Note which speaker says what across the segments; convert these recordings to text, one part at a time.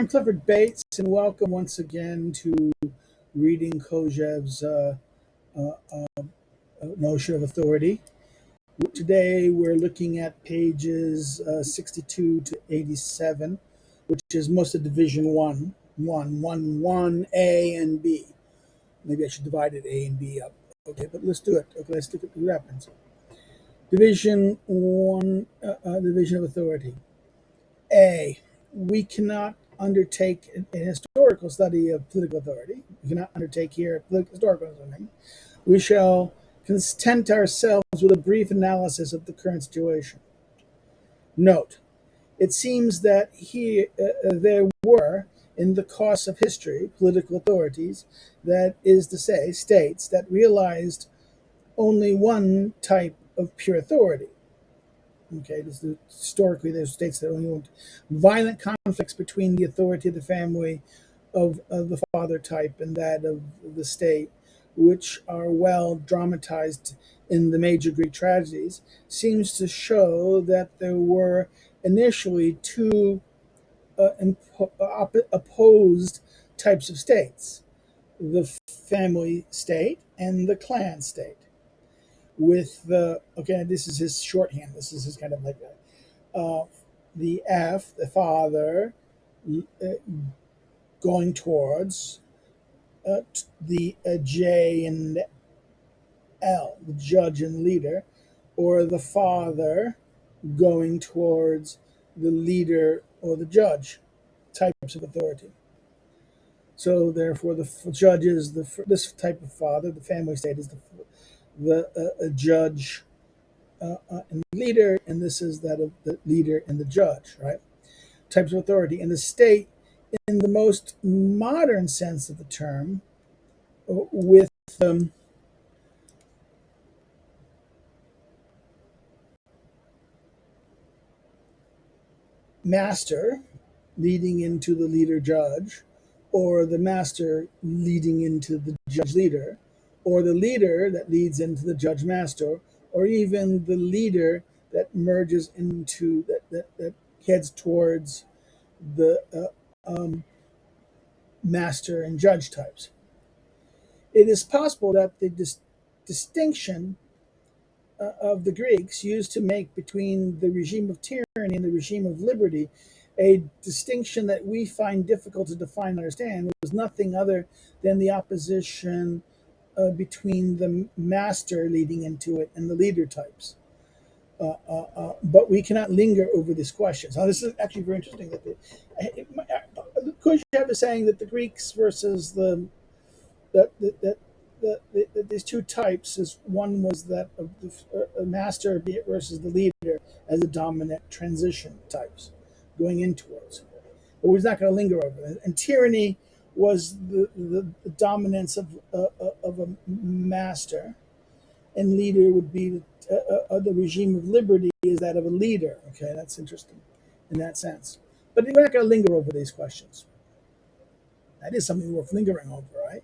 Speaker 1: I'm Clifford Bates, and welcome once again to reading Kojeve's uh, uh, notion of authority. Today we're looking at pages 62 to 87, which is most of Division 1, and B. Maybe I should divide it A and B up. Okay, but let's do it. Okay, let's look at what happens. Division 1, Division of Authority. A. We cannot undertake an historical study of political authority. We cannot undertake here historical study. We shall content ourselves with a brief analysis of the current situation. Note, it seems that there were, in the course of history, political authorities, that is to say, states that realized only one type of pure authority. Okay, historically, there's states that only want violent conflicts between the authority of the family of the father type and that of the state, which are well dramatized in the major Greek tragedies, seems to show that there were initially two opposed types of states: the family state and the clan state. With the this is his shorthand. This is his kind of like the F, the father, uh, going towards the J and L, the judge and leader, or the father going towards the leader or the judge types of authority. So therefore, the judge is this type of father. The family state is the judge and leader, and this is that of the leader and the judge, right? Types of authority. And the state, in the most modern sense of the term, with master leading into the leader judge, or the master leading into the judge leader, or the leader that leads into the judge master, or even the leader that merges into that heads towards the master and judge types. It is possible that the distinction of the Greeks used to make between the regime of tyranny and the regime of liberty, a distinction that we find difficult to define and understand, was nothing other than the opposition between the master leading into it and the leader types. But we cannot linger over this question. So this is actually very interesting. Kojeve is saying that the Greeks versus these two types is one was that of the master versus the leader as the dominant transition types going in towards. But we're not going to linger over it. And tyranny was the dominance of a master, and leader would be the regime of liberty is that of a leader. Okay, that's interesting in that sense. But we're not going to linger over these questions. That is something worth lingering over, right?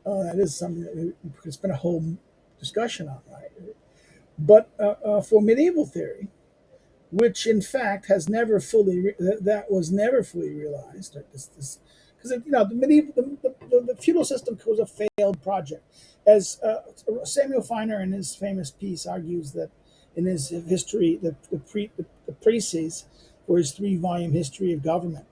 Speaker 1: That is something that we could spend a whole discussion on, right? But for medieval theory, which in fact has never fully that was never fully realized, right? Because the medieval the feudal system was a failed project, as Samuel Feiner in his famous piece argues that in his history the Preces for his 3-volume history of government.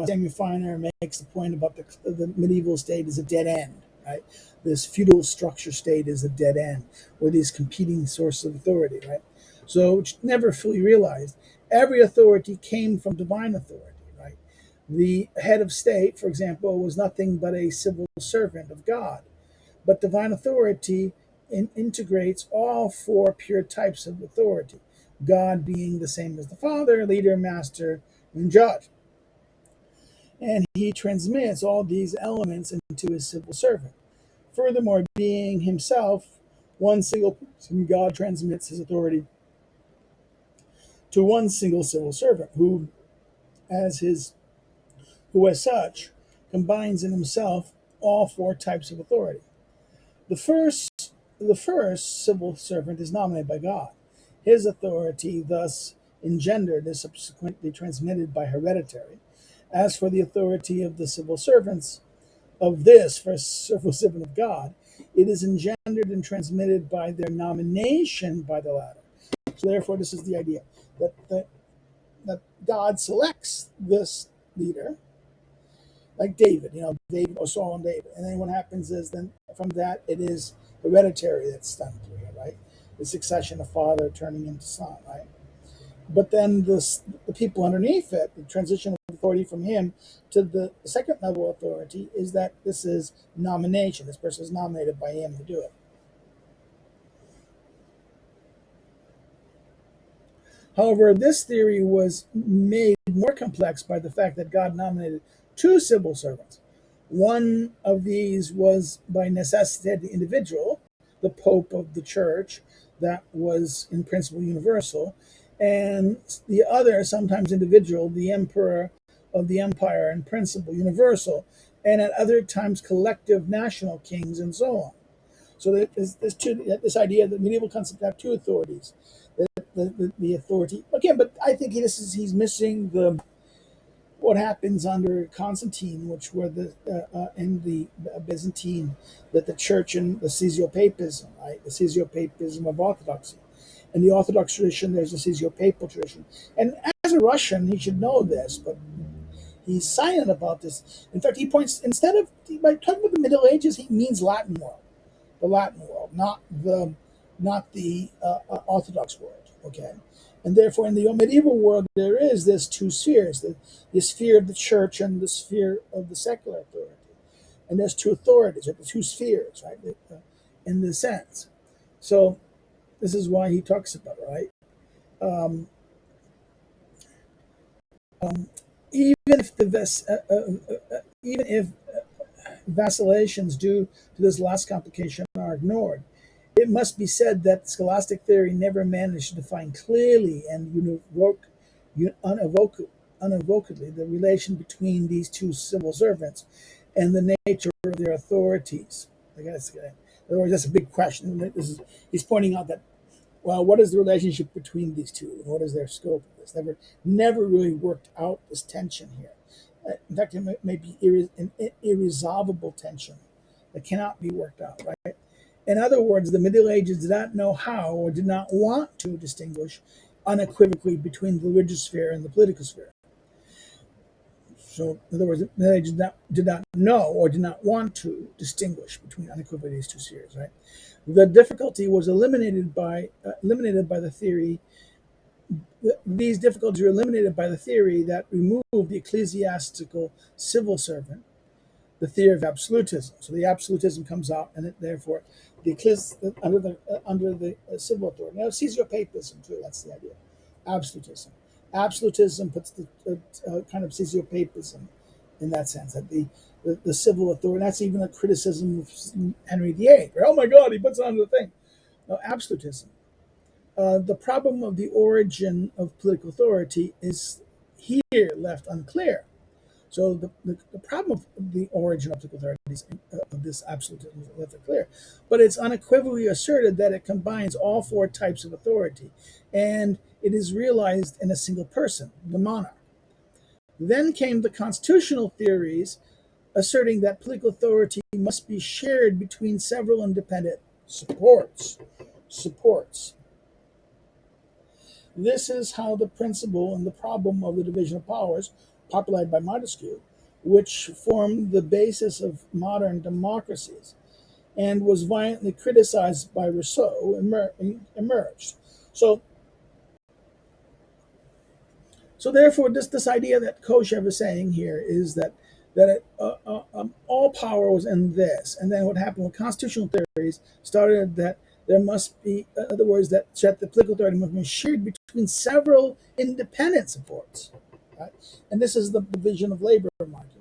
Speaker 1: Samuel Feiner makes the point about the medieval state is a dead end, right? This feudal structure state is a dead end, or these competing sources of authority, right? So it's never fully realized. Every authority came from divine authority, right? The head of state, for example, was nothing but a civil servant of God. But divine authority integrates all 4 pure types of authority, God being the same as the Father, leader, master, and judge. And he transmits all these elements into his civil servant. Furthermore, being himself one single person, God transmits his authority to one single civil servant, as such combines in himself all 4 types of authority. The first civil servant is nominated by God. His authority thus engendered is subsequently transmitted by hereditary, As for the authority of the civil servants of this first civil servant of God, it is engendered and transmitted by their nomination by the latter. So therefore, this is the idea that God selects this leader, like David, David or Saul and David. And then what happens is then from that it is hereditary that's done here, right? The succession of father turning into son, right? But then the people underneath it, the transition of authority from him to the second level authority is that this is nomination. This person is nominated by him to do it. However, this theory was made more complex by the fact that God nominated two civil servants. One of these was by necessity the individual, the Pope of the Church, that was in principle universal, and the other, sometimes individual, the Emperor of the Empire, in principle universal, and at other times collective national kings, and so on. So there's this idea that medieval concepts have two authorities. The authority again, but I think he's missing the what happens under Constantine, which were the in the Byzantine, that the church and the caesiopapism, right? The caesiopapism of Orthodoxy. In the Orthodox tradition, there's a caesiopapal tradition. And as a Russian, he should know this, but he's silent about this. In fact, he points, by talking about the Middle Ages, he means Latin world, the Latin world, not the Orthodox world, okay? And therefore, in the medieval world, there is this two spheres, the sphere of the church and the sphere of the secular authority. And there's two authorities, or the two spheres, right, in this sense. So this is why he talks about it, right? Um, even if even if vacillations due to this last complication are ignored, it must be said that scholastic theory never managed to define clearly and unequivocally the relation between these two civil servants and the nature of their authorities. I guess, in other words, that's a big question. He's pointing out that, well, what is the relationship between these two, and what is their scope of this? Never really worked out this tension here. In fact, it may be an irresolvable tension that cannot be worked out, right? In other words, the Middle Ages did not know how or did not want to distinguish unequivocally between the religious sphere and the political sphere. So, in other words, the Middle Ages did not know or did not want to distinguish between unequivocally these two spheres, right? The difficulty was eliminated by the theory. These difficulties were eliminated by the theory that removed the ecclesiastical civil servant, the theory of absolutism. So the absolutism comes out, and therefore the under the civil authority. Now, caesiopapism too. That's the idea. Absolutism. Absolutism puts the kind of caesiopapism in that sense, that the civil authority. That's even a criticism of Henry VIII. Oh my God, he puts it under the thing. No, absolutism. The problem of the origin of political authority is here left unclear. So the problem of the origin of political authority of this absolutism is left unclear. But it's unequivocally asserted that it combines all four types of authority, and it is realized in a single person, the monarch. Then came the constitutional theories asserting that political authority must be shared between several independent supports. This is how the principle and the problem of the division of powers, populated by Montesquieu, which formed the basis of modern democracies and was violently criticized by Rousseau, emerged. So, therefore, this idea that Kojeve is saying here is that all power was in this, and then what happened with constitutional theories started that there must be, in other words, that the political authority must be shared between several independent supports, right? And this is the division of labor argument.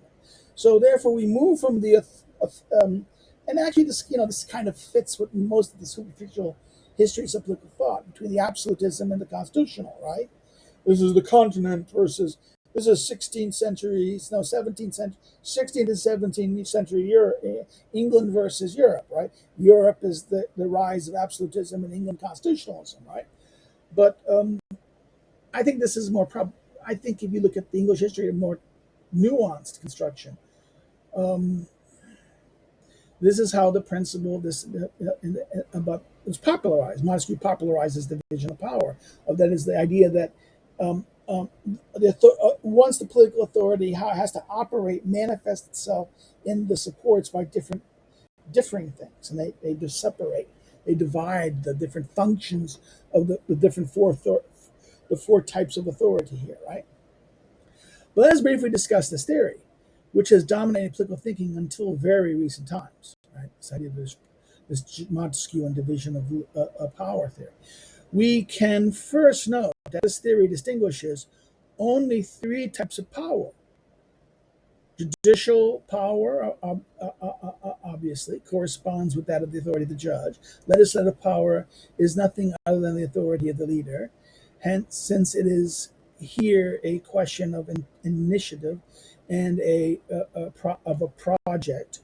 Speaker 1: So therefore, we move from and actually this kind of fits with most of the superficial histories of political thought between the absolutism and the constitutional, right? This is the continent versus this is 16th century, no 17th century, 16th and 17th century Europe, England versus Europe, right? Europe is the rise of absolutism and England constitutionalism, right? But I think this is more I think if you look at the English history, more nuanced construction. Um, this is how the principle of this about was popularized. Montesquieu popularizes the division of power. Of that is the idea that um, um, once the political authority has to operate, manifest itself in the supports by differing things, and they just separate. They divide the different functions of the different the four types of authority here, right? But let us briefly discuss this theory, which has dominated political thinking until very recent times. Right? This idea of this Montesquieuan division of power theory. We can first note that this theory distinguishes only three types of power. Judicial power, obviously, corresponds with that of the authority of the judge. Legislative power is nothing other than the authority of the leader. Hence, since it is here a question of an initiative and of a project,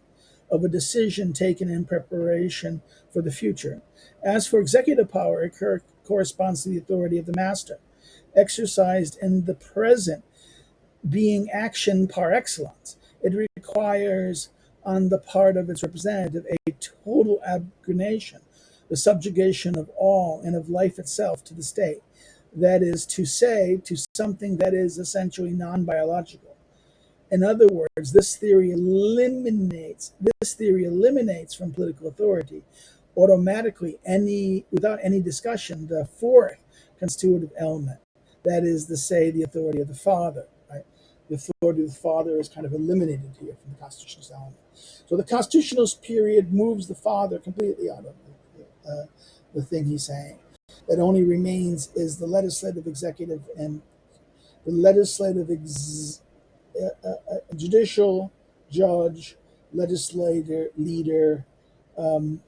Speaker 1: of a decision taken in preparation for the future. As for executive power, it corresponds to the authority of the master, exercised in the present, being action par excellence. It requires, on the part of its representative, a total abnegation, the subjugation of all and of life itself to the state. That is to say, to something that is essentially non biological. In other words, this theory eliminates from political authority automatically without any discussion the fourth constitutive element. That is to say, the authority of the father. Right? The authority of the father is kind of eliminated here from the constitutionalist element. So the constitutionalist period moves the father completely out of the thing he's saying. That only remains is the legislative, executive, and the legislative, judicial, judge, legislator, leader, um,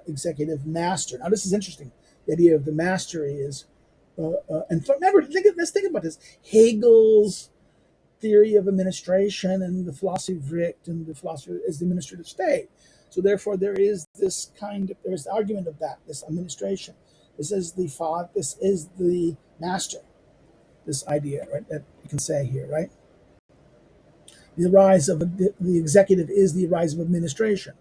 Speaker 1: executive, master. Now, this is interesting. The idea of the mastery is, and remember, let's think about this. Hegel's theory of administration and the philosophy of Recht and the philosophy is the administrative state. So therefore, there's the argument of that, this administration. This is the father, this is the master, this idea, right, that you can say here, right? The rise of the executive is the rise of administration.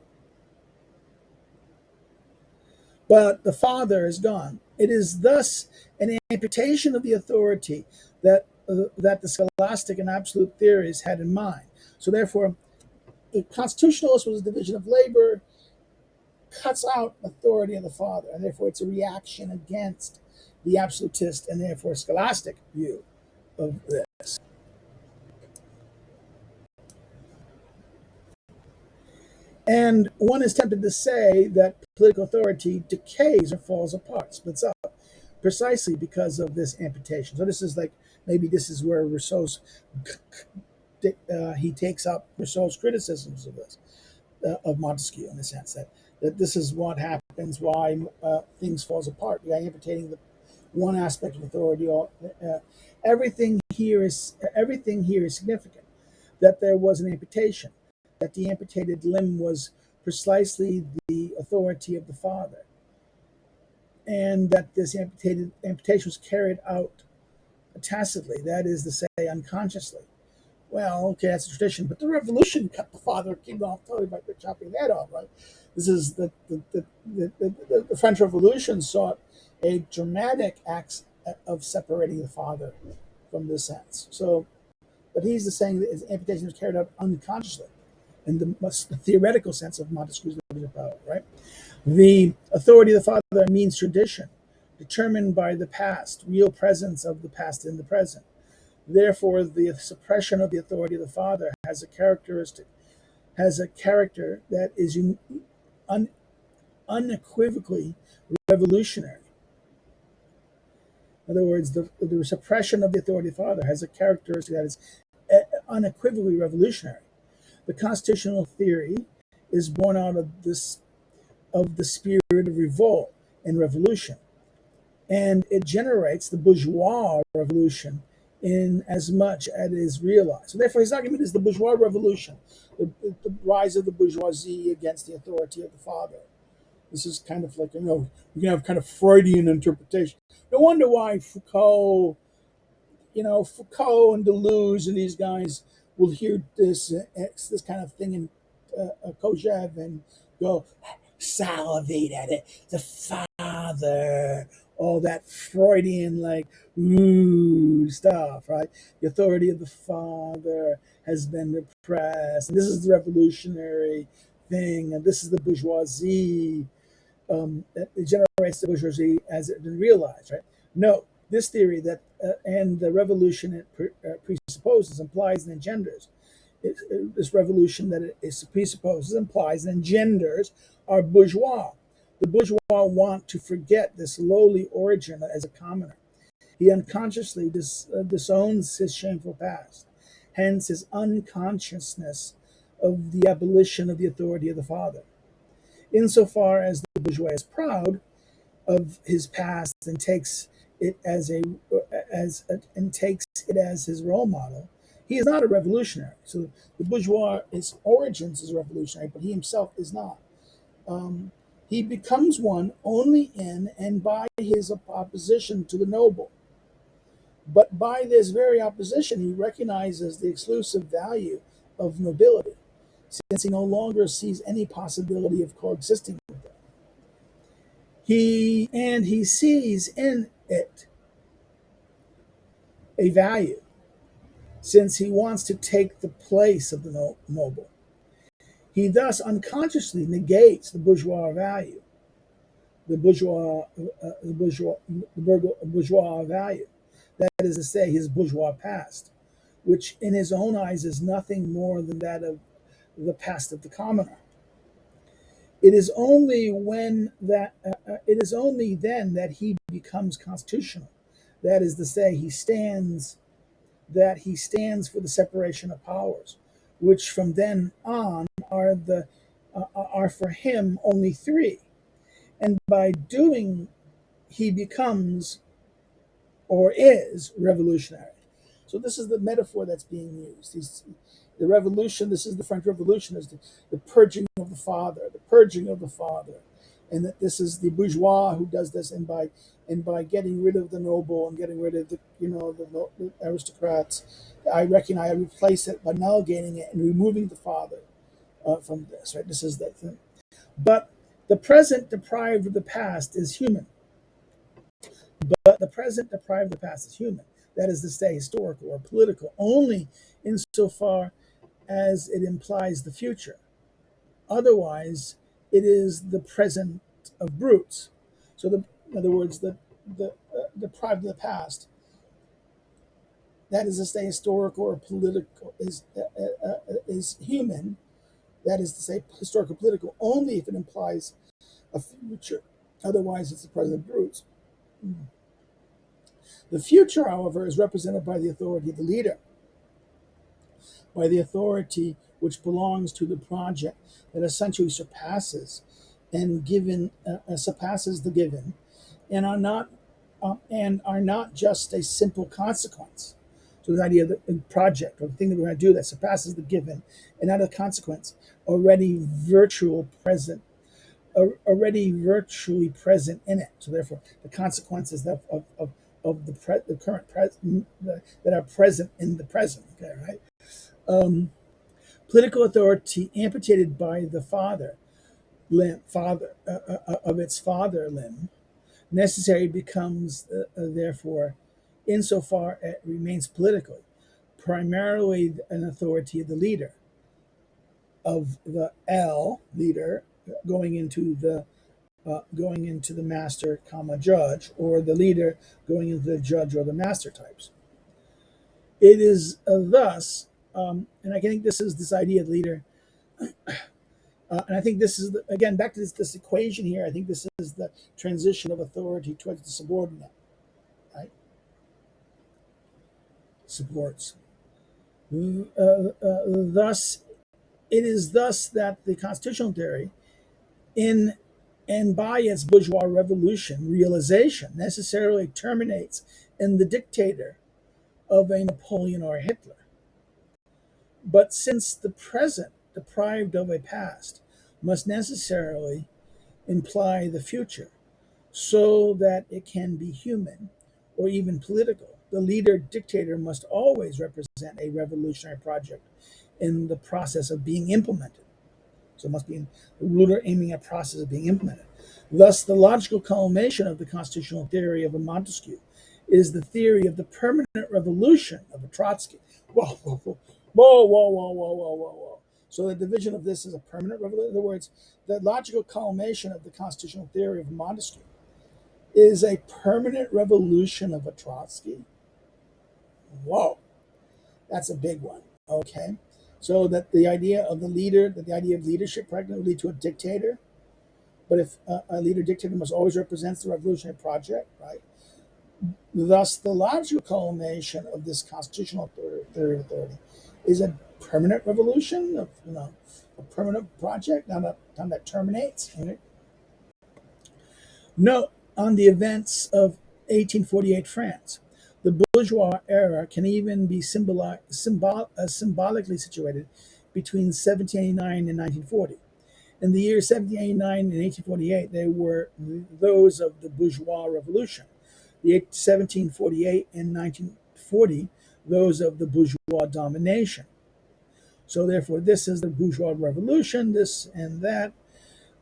Speaker 1: But the father is gone. It is thus an amputation of the authority that the scholastic and absolute theories had in mind. So therefore, the constitutionalist was a division of labor, cuts out authority of the father, and therefore it's a reaction against the absolutist and therefore scholastic view of this. And one is tempted to say that political authority decays or falls apart, splits up, precisely because of this amputation. So this is like, maybe this is where Rousseau's, he takes up Rousseau's criticisms of this, of Montesquieu, in the sense that this is what happens, why things falls apart, by amputating the one aspect of authority. Everything here is significant, that there was an amputation, that the amputated limb was precisely the authority of the father, and that this amputation was carried out tacitly, that is to say, unconsciously. Well, okay, that's a tradition, but the revolution cut the father king off totally by chopping that off, right? This is the French Revolution sought a dramatic act of separating the father from this sense. So, but he's just saying that his amputation was carried out unconsciously in the theoretical sense of Montesquieu's division of power, right? The authority of the father means tradition, determined by the past, real presence of the past in the present. Therefore, the suppression of the authority of the father has a character that is unequivocally revolutionary. In other words, the suppression of the authority of the father has a characteristic that is unequivocally revolutionary. The constitutional theory is born out of the spirit of revolt and revolution, and it generates the bourgeois revolution in as much as it is realized. So therefore, his argument is the bourgeois revolution, the rise of the bourgeoisie against the authority of the father. This is kind of like, you can have kind of Freudian interpretation. No wonder why Foucault and Deleuze and these guys will hear this kind of thing in Kojeve and go salivate at it. The father, all that Freudian like ooh stuff, right? The authority of the father has been repressed, and this is the revolutionary thing, and this is the bourgeoisie that generates the bourgeoisie as it been realized, right? No, this theory that and the revolution it presupposes, implies, and engenders this revolution that it presupposes, implies, and engenders are bourgeois. The bourgeois want to forget this lowly origin as a commoner. He unconsciously disowns his shameful past, hence his unconsciousness of the abolition of the authority of the father. Insofar as the bourgeois is proud of his past and takes it as his role model, he is not a revolutionary. So the bourgeois, his origins is revolutionary, but he himself is not. Um, he becomes one only in and by his opposition to the noble. But by this very opposition, he recognizes the exclusive value of nobility, since he no longer sees any possibility of coexisting with it. He sees in it a value, since he wants to take the place of the noble. He thus unconsciously negates the bourgeois value, the bourgeois value. That is to say, his bourgeois past, which in his own eyes is nothing more than that of the past of the commoner. It is only it is only then that he becomes constitutional. That is to say, he stands for the separation of powers, which from then on are for him only three. And by doing, he becomes or is revolutionary. So this is the metaphor that's being used. The revolution, this is the French Revolution, is the purging of the father, the purging of the father. And that this is the bourgeois who does this, and by getting rid of the noble and getting rid of the aristocrats, I replace it by nulligating it and removing the father from this. Right, this is that thing. But the present deprived of the past is human. But the present deprived of the past is human. That is to say, historical or political, only insofar as it implies the future. Otherwise, it is the present of brutes. So, in other words, the deprived of the past, that is to say, historical or political, is human. That is to say, historical political, only if it implies a future. Otherwise, it's the present of brutes. The future, however, is represented by the authority of the leader, by the authority which belongs to the project that essentially surpasses the given, and are not just a simple consequence. So the idea of the project or the thing that we're going to do that surpasses the given, and not a consequence, already virtually present in it. So therefore, the consequences of the current present that are present in the present. Okay, right? Political authority amputated by the of its father limb, necessary becomes therefore, insofar it remains political, primarily an authority of the leader, of the L leader going into the master, comma judge, or the leader going into the judge or the master types. It is thus, and I think this idea of leader, and I think this is again back to this equation here. I think this is the transition of authority towards the subordinate, right? Supports. Thus, it is thus that the constitutional theory, in and by its bourgeois revolution realization, necessarily terminates in the dictator of a Napoleon or a Hitler. But since the present, deprived of a past, must necessarily imply the future, so that it can be human or even political, the leader dictator must always represent a revolutionary project in the process of being implemented. So it must be the ruler aiming at process of being implemented. Thus, the logical culmination of the constitutional theory of a Montesquieu is the theory of the permanent revolution of a Trotsky. Whoa, whoa, whoa, whoa, whoa, whoa, whoa, whoa, whoa, whoa. So the division of this is a permanent revolution. In other words, the logical culmination of the constitutional theory of Montesquieu is a permanent revolution of a Trotsky. Whoa, that's a big one. Okay, so that the idea of the leader, that the idea of leadership practically lead to a dictator. But if a leader dictator must always represents the revolutionary project, right? Thus, the logical culmination of this constitutional theory of authority is a permanent revolution of a permanent project, not that terminates. Right? Note on the events of 1848 France. The bourgeois era can even be symbolically situated between 1789 and 1940. In the years 1789 and 1848, they were those of the bourgeois revolution. The 1748 and 1940, those of the bourgeois domination. So therefore, this is the bourgeois revolution, this and that.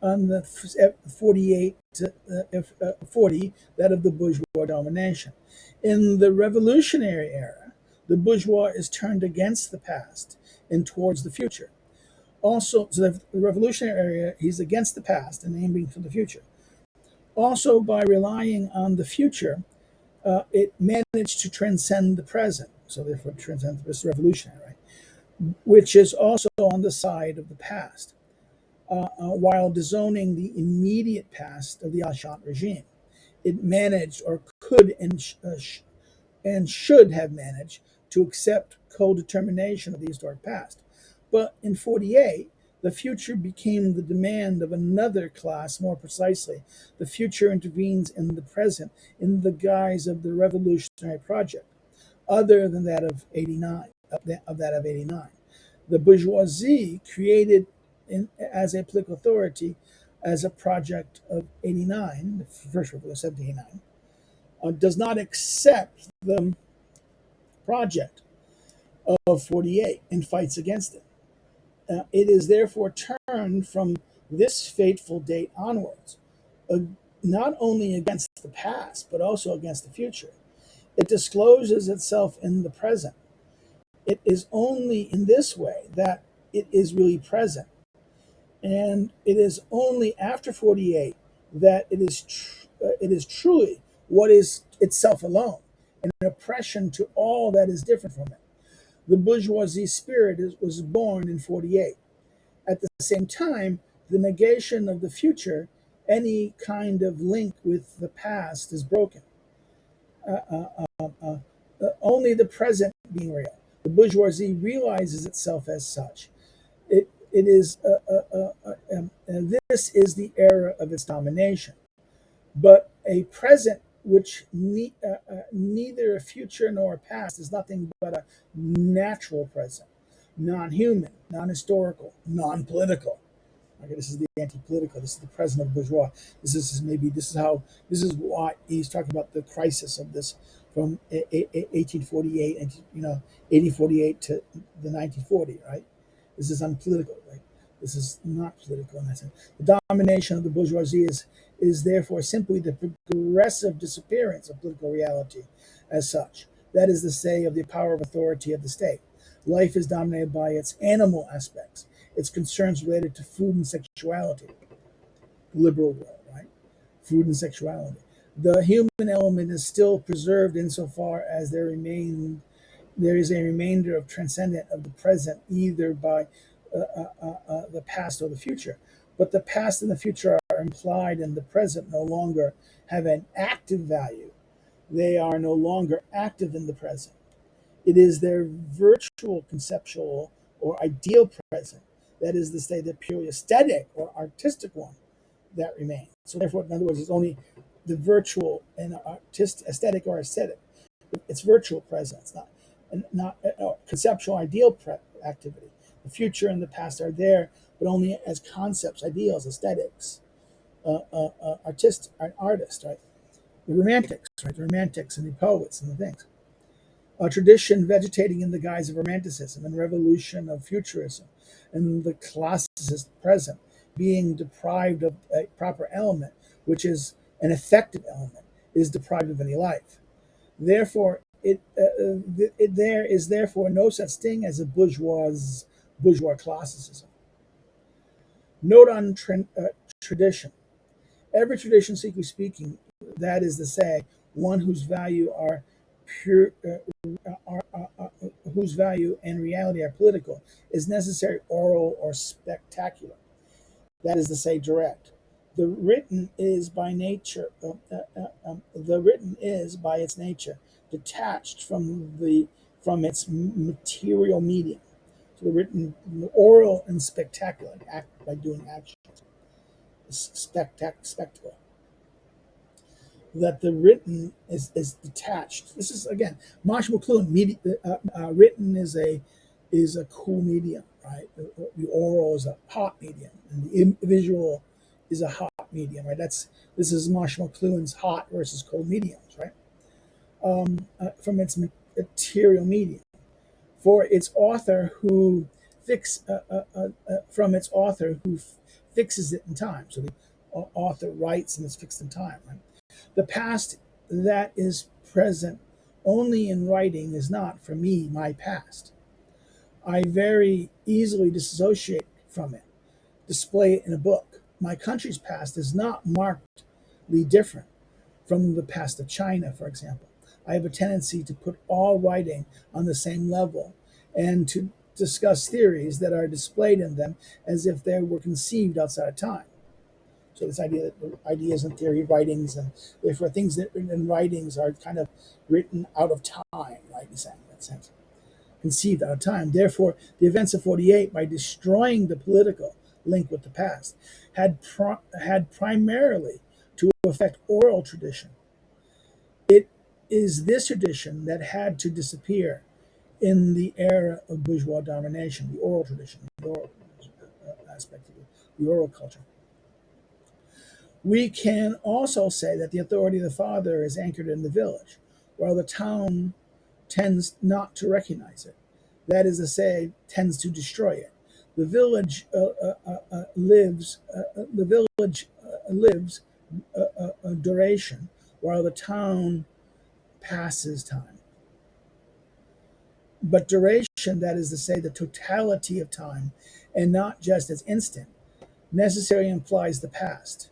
Speaker 1: On the 48 to 40, that of the bourgeois domination. In the revolutionary era, the bourgeois is turned against the past and towards the future. Also, so the revolutionary era, he's against the past and aiming for the future. Also, by relying on the future, it managed to transcend the present. So therefore, transcend this revolutionary, right? Which is also on the side of the past. While disowning the immediate past of the Ancient regime. It managed, or could and should have managed, to accept co-determination of the historic past. But in 48, the future became the demand of another class. More precisely, the future intervenes in the present in the guise of the revolutionary project, other than that of 89. The bourgeoisie created as a political authority as a project of 89, the first revolution, 1789, does not accept the project of 48 and fights against it. It is therefore turned from this fateful date onwards, uh, not only against the past, but also against the future. It discloses itself in the present. It is only in this way that it is really present. And it is only after 48 that it is truly what is itself alone, an oppression to all that is different from it. The bourgeoisie spirit was born in 48. At the same time, the negation of the future, any kind of link with the past, is broken. Only the present being real. The bourgeoisie realizes itself as such. It is this is the era of its domination, but a present which neither a future nor a past is nothing but a natural present, non-human, non-historical, non-political. Okay, this is the anti-political. This is the present of bourgeois. This is why he's talking about the crisis of this from 1848 and 1848 to the 1940. Right, this is unpolitical. Right, this is not political in that sense. The domination of the bourgeoisie is therefore simply the progressive disappearance of political reality as such. That is to say, of the power of authority of the state. Life is dominated by its animal aspects, its concerns related to food and sexuality. Liberal world, right? Food and sexuality. The human element is still preserved insofar as there is a remainder of transcendent of the present, either by the past or the future. But the past and the future are implied in the present, no longer have an active value. They are no longer active in the present. It is their virtual, conceptual, or ideal present, that is to say, the purely aesthetic or artistic one, that remains. So therefore, in other words, it's only the virtual and aesthetic or aesthetic. It's virtual presence, not conceptual ideal activity. The future and the past are there, but only as concepts, ideals, aesthetics, artists, right? The romantics, right? The romantics and the poets and the things. A tradition vegetating in the guise of romanticism and revolution of futurism, and the classicist present being deprived of a proper element, which is an effective element, is deprived of any life. Therefore, there is therefore no such thing as a bourgeois classicism. Note on tradition. Every tradition, strictly speaking, that is to say, one whose value are pure, whose value and reality are political, is necessary, oral, or spectacular. That is to say, direct. The written is by its nature detached from its material medium. So the written, oral, and spectacular, act by doing action, spectacle. That the written is detached. This is again Marsh McLuhan. Written is a cool medium, right? The oral is a hot medium, and the visual is a hot medium, right? This is Marsh McLuhan's hot versus cold mediums, right? From its material medium, for its author who fix from its author who fixes it in time. So the author writes and it's fixed in time, right? The past that is present only in writing is not, for me, my past. I very easily dissociate from it, display it in a book. My country's past is not markedly different from the past of China, for example. I have a tendency to put all writing on the same level and to discuss theories that are displayed in them as if they were conceived outside of time. So this idea that the ideas and theory writings and therefore things that written in writings are kind of written out of time, right? In that sense, conceived out of time. Therefore, the events of '48, by destroying the political link with the past, had primarily to affect oral tradition. It is this tradition that had to disappear in the era of bourgeois domination, the oral tradition, the oral aspect of it, the oral culture. We can also say that the authority of the father is anchored in the village, while the town tends not to recognize it. That is to say, tends to destroy it. The village lives. The village lives a duration, while the town passes time. But duration, that is to say, the totality of time, and not just its instant, necessarily implies the past.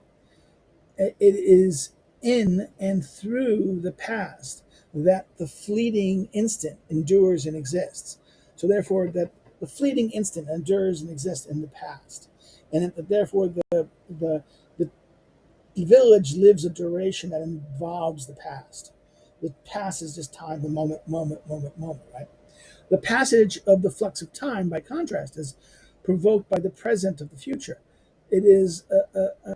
Speaker 1: It is in and through the past that the fleeting instant endures and exists. So therefore, that the fleeting instant endures and exists in the past, and that therefore the village lives a duration that involves the past. The past is just time, the moment, right? The passage of the flux of time, by contrast, is provoked by the present of the future. It is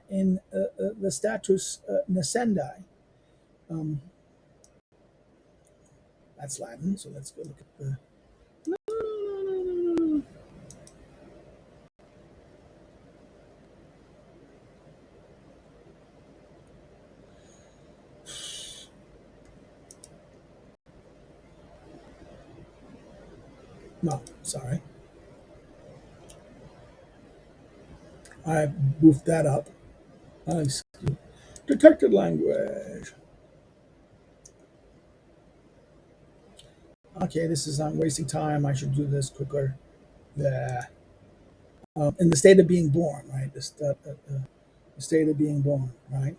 Speaker 1: in the status nascendi. Um, that's Latin, so let's go look at the. No, sorry. I boofed that up. I detected language. Okay, this is I'm wasting time. I should do this quicker. Yeah. In the state of being born, right? The state of being born, right?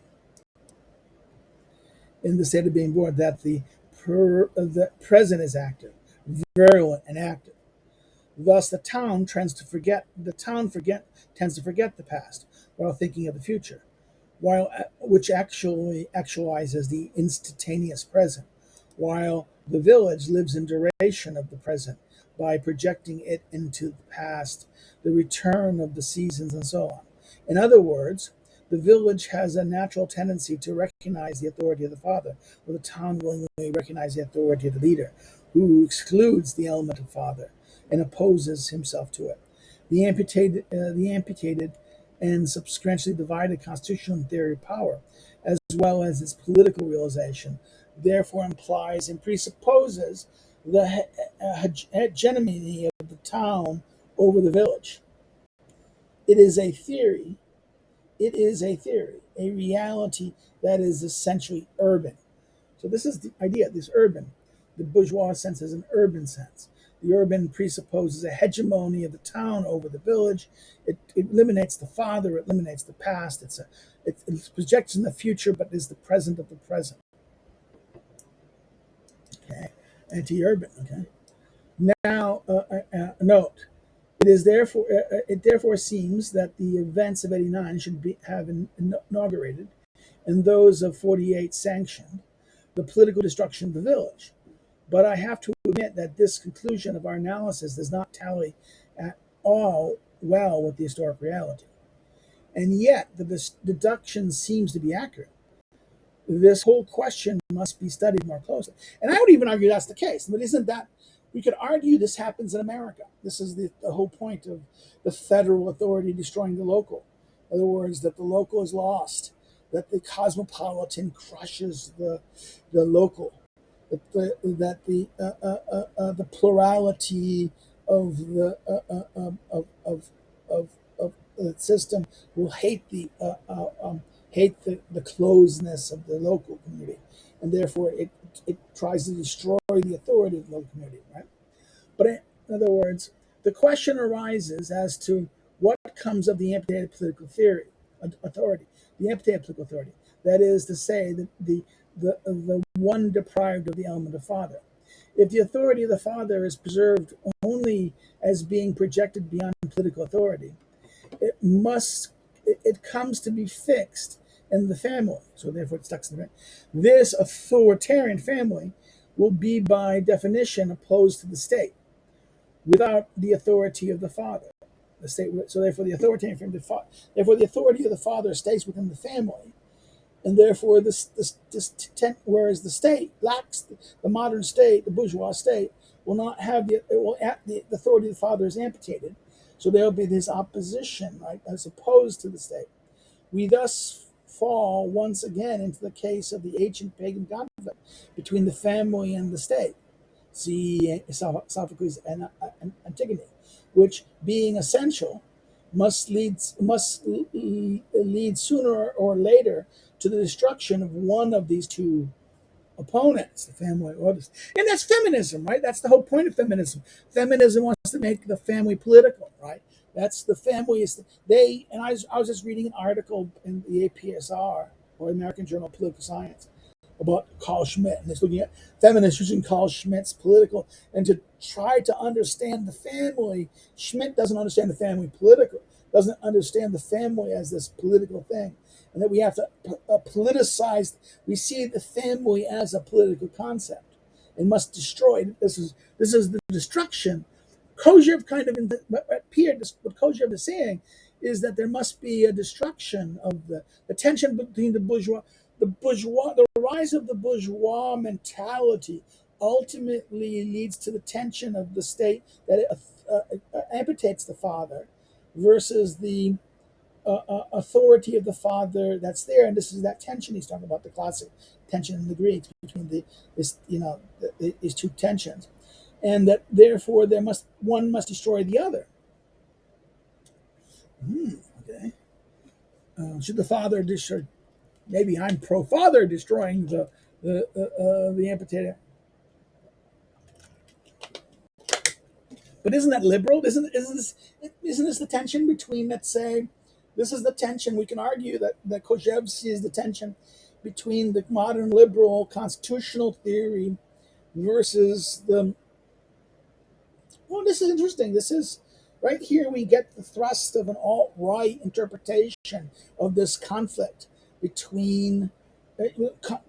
Speaker 1: In the state of being born, that the present is active, virulent, and active. Thus, the town tends to forget the past while thinking of the future, which actually actualizes the instantaneous present, while the village lives in duration of the present by projecting it into the past, the return of the seasons, and so on. In other words, the village has a natural tendency to recognize the authority of the father, while the town willingly recognizes the authority of the leader, who excludes the element of father and opposes himself to it. The amputated and subsequently divided constitutional theory of power, as well as its political realization, therefore implies and presupposes the hegemony of the town over the village. It is a theory. It is a theory, a reality that is essentially urban. So this is the idea, this urban. The bourgeois sense is an urban sense. The urban presupposes a hegemony of the town over the village. It eliminates the father, it eliminates the past. It projects in the future, but is the present of the present. Okay, anti-urban. Okay. Now, note. It therefore seems that the events of '89 should have inaugurated, and those of '48 sanctioned, the political destruction of the village. But I have to admit that this conclusion of our analysis does not tally at all well with the historic reality. And yet, the deduction seems to be accurate. This whole question must be studied more closely. And I would even argue that's the case. But isn't that, we could argue this happens in America. This is the whole point of the federal authority destroying the local. In other words, that the local is lost, that the cosmopolitan crushes the local, the plurality of of the system will hate the closeness of the local community, and therefore it tries to destroy the authority of the local community, right? But in other words, the question arises as to what comes of the amputated political theory authority, the amputated political authority. That is to say, that the one deprived of the element of father. If the authority of the father is preserved only as being projected beyond political authority, it must it comes to be fixed in the family. So therefore it stuck to the family. This authoritarian family will be by definition opposed to the state without the authority of the father. The state, so therefore the authoritarian family, therefore the authority of the father stays within the family, and therefore whereas the state lacks the modern state, the bourgeois state will not have the authority of the father is amputated, so there will be this opposition, right, as opposed to the state. We thus fall once again into the case of the ancient pagan conflict between the family and the state. See Sophocles and Antigone, which, being essential, must lead sooner or later to the destruction of one of these two opponents, the family or others. And that's feminism, right? That's the whole point of feminism. Feminism wants to make the family political, right? That's the family is they. And I was just reading an article in the APSR, or American Journal of Political Science, about Carl Schmitt, and it's looking at feminists using Carl Schmitt's political, and to try to understand the family. Schmitt doesn't understand the family political, doesn't understand the family as this political thing, and that we have to politicize. We see the family as a political concept and must destroy it. This is the destruction. Kojeve kind of appeared. What Kojeve is saying is that there must be a destruction of the tension between the rise of the bourgeois mentality ultimately leads to the tension of the state that amputates the father versus the authority of the father that's there, and this is that tension he's talking about, the classic tension in the Greeks between these two tensions, and that therefore one must destroy the other. Okay, should the father destroy? Maybe I'm pro father destroying the amputated. But isn't that liberal? Isn't this the tension between, let's say, this is the tension we can argue that Kojeve sees the tension between the modern liberal constitutional theory versus the. Well, this is interesting. This is right here we get the thrust of an alt-right interpretation of this conflict between.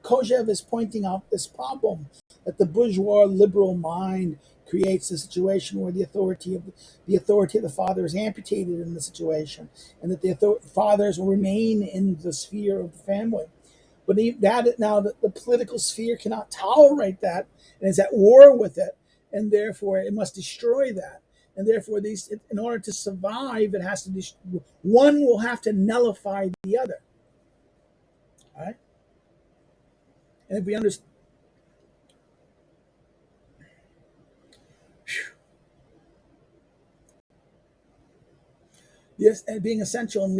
Speaker 1: Kojeve is pointing out this problem that the bourgeois liberal mind creates a situation where the authority of the father is amputated in the situation, and that the fathers will remain in the sphere of the family. But now the political sphere cannot tolerate that and is at war with it, and therefore it must destroy that. And therefore, in order to survive, it has to one will have to nullify the other. All right, and if we understand. Yes, and being essential and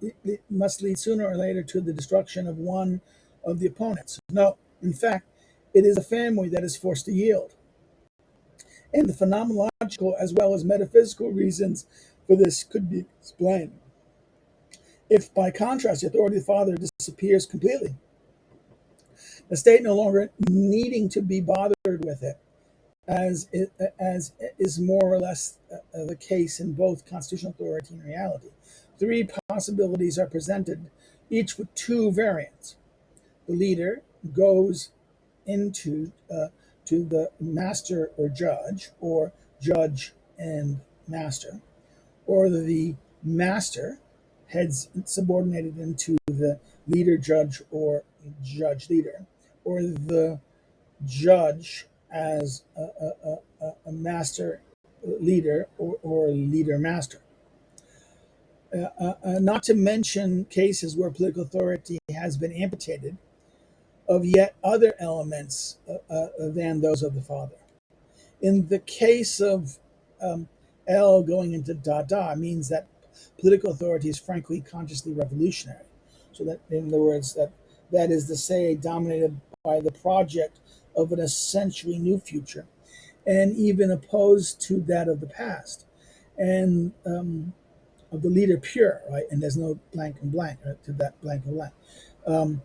Speaker 1: it must lead sooner or later to the destruction of one of the opponents. No, in fact, it is a family that is forced to yield. And the phenomenological as well as metaphysical reasons for this could be explained. If, by contrast, the authority of the father disappears completely, the state no longer needing to be bothered with it, as is more or less the case in both constitutional authority and reality. Three possibilities are presented, each with two variants. The leader goes into to the master or judge, or judge and master, or the master heads subordinated into the leader judge or judge leader, or the judge as a master leader, or leader master. Not to mention cases where political authority has been amputated of yet other elements than those of the father. In the case of um, L going into Dada means that political authority is frankly consciously revolutionary. So that, in other words, that is to say, dominated by the project of an essentially new future, and even opposed to that of the past, and of the leader pure, right? And there's no blank and blank, right, to that blank and blank. Um,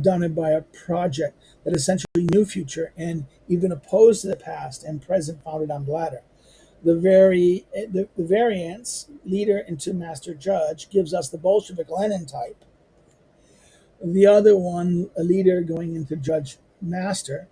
Speaker 1: Dominated by a project that essentially new future and even opposed to the past and present founded on the latter. The variance leader into master judge gives us the Bolshevik Lenin type. The other one, a leader going into judge master,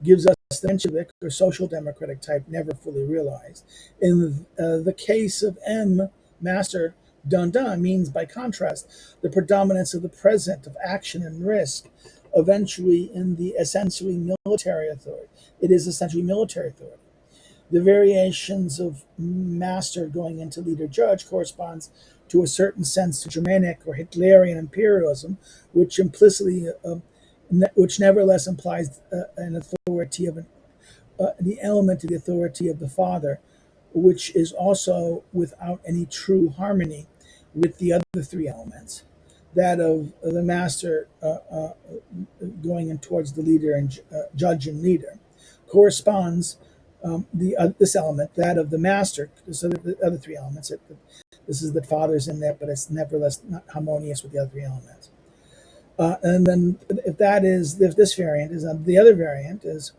Speaker 1: gives us the Bolshevik or social democratic type, never fully realized. In the case of M, master dun dun means, by contrast, the predominance of the present, of action and risk, eventually in the essentially military authority. It is essentially military authority. The variations of master going into leader judge corresponds to a certain sense to Germanic or Hitlerian imperialism, which implicitly, which nevertheless implies an authority of the element of the authority of the father, which is also without any true harmony with the other three elements, that of the master going in towards the leader and judge and leader, corresponds this element, that of the master. So the other three elements, this is the father's in there, but it's nevertheless not harmonious with the other three elements. And then, if this variant is the other variant is,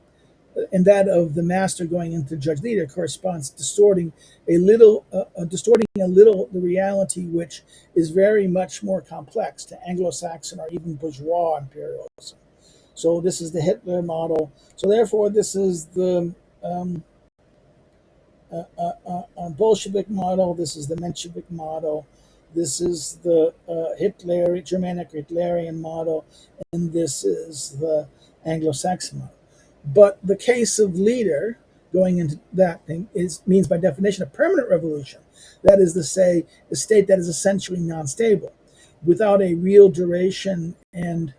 Speaker 1: and that of the master going into judge leader corresponds, distorting a little the reality, which is very much more complex to Anglo-Saxon or even bourgeois imperialism. So this is the Hitler model. So therefore, this is the Bolshevik model. This is the Menshevik model. This is the Germanic Hitlerian model, and this is the Anglo-Saxon model. But the case of leader going into that thing means by definition a permanent revolution. That is to say, a state that is essentially non-stable, without a real duration and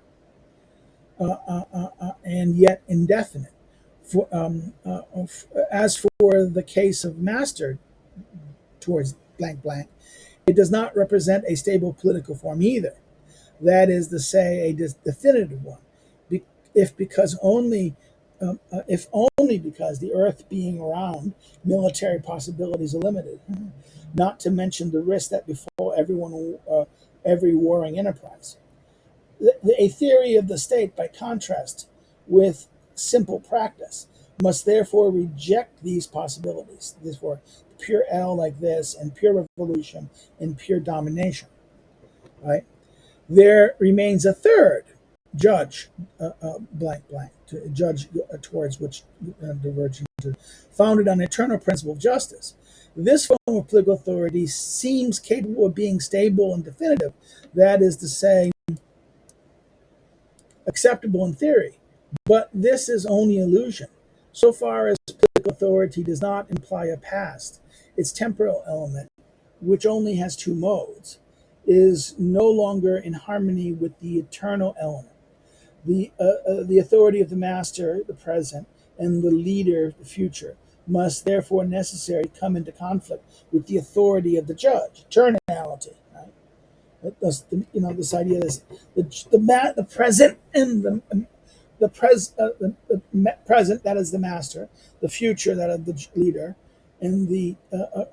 Speaker 1: yet indefinite. As for the case of master towards blank blank, it does not represent a stable political form either. That is to say, a definitive one. If because only if only because the Earth being round, military possibilities are limited. Not to mention the risk that befall every warring enterprise. A theory of the state, by contrast with simple practice, must therefore reject these possibilities. Therefore, pure L like this, and pure revolution, and pure domination. Right? There remains a third judge, blank blank, to judge towards which diverging, founded on eternal principle of justice. This form of political authority seems capable of being stable and definitive. That is to say, acceptable in theory, but this is only illusion. So far as political authority does not imply a past, its temporal element, which only has two modes, is no longer in harmony with the eternal element. The authority of the master, the present, and the leader, the future, must therefore necessarily come into conflict with the authority of the judge. Eternality, right? That's this idea is the present and the present, that is the master, the future, that is the leader, and the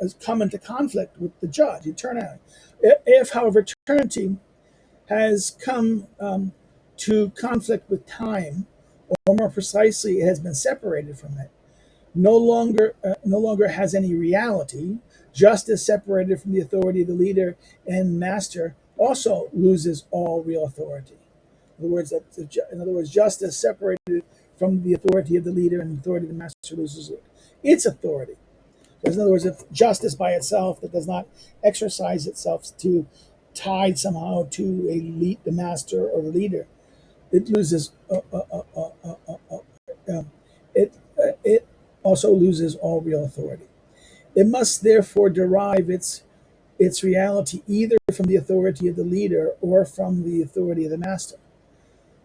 Speaker 1: has come into conflict with the judge. Eternality. If, however, eternity has come to conflict with time, or more precisely, it has been separated from it, no longer has any reality. Justice, separated from the authority of the leader and master, also loses all real authority. In other words, justice separated from the authority of the leader and the authority of the master loses its authority. Because in other words, if justice by itself that does not exercise itself to tied somehow to the master or the leader, it loses. It also loses all real authority. It must therefore derive its reality either from the authority of the leader or from the authority of the master.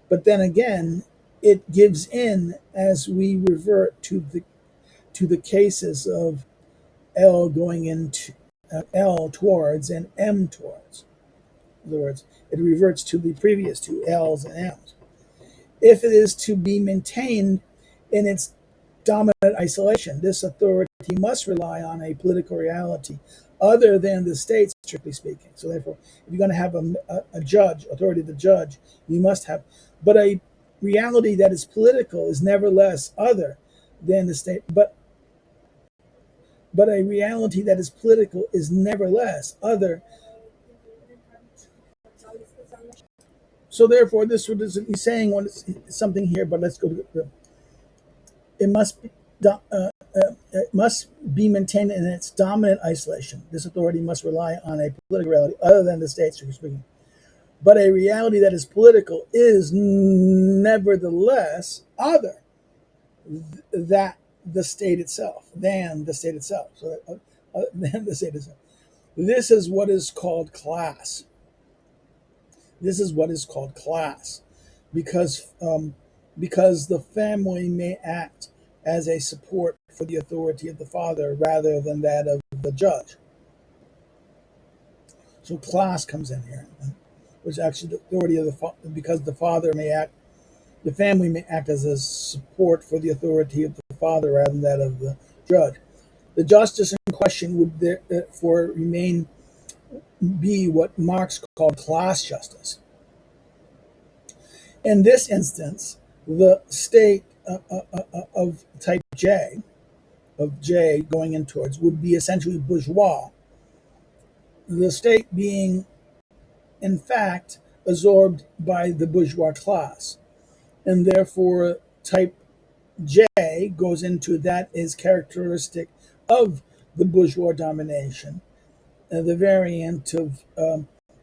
Speaker 1: But then again, it gives in as we revert to the cases of L going into L towards and M towards. In other words, it reverts to the previous two L's and M's. If it is to be maintained in its dominant isolation, this authority must rely on a political reality other than the state, strictly speaking. So therefore, if you're going to have a judge, authority of the judge, you must have. But a reality that is political is nevertheless other than the state. But a reality that is political is nevertheless other. So therefore, this he's saying something here. But let's go to it must be. It must be maintained in its dominant isolation. This authority must rely on a political reality other than the state, strictly speaking. But a reality that is political is nevertheless other than the state itself. Than the state itself. This is what is called class. Because the family may act as a support for the authority of the father rather than that of the judge. So class comes in here, which is actually the authority of the father, because the family may act as a support for the authority of the father rather than that of the judge. The justice in question would therefore be what Marx called class justice. In this instance, the state of type J, going in towards, would be essentially bourgeois, the state being, in fact, absorbed by the bourgeois class. And therefore, type J goes into that is characteristic of the bourgeois domination, the variant of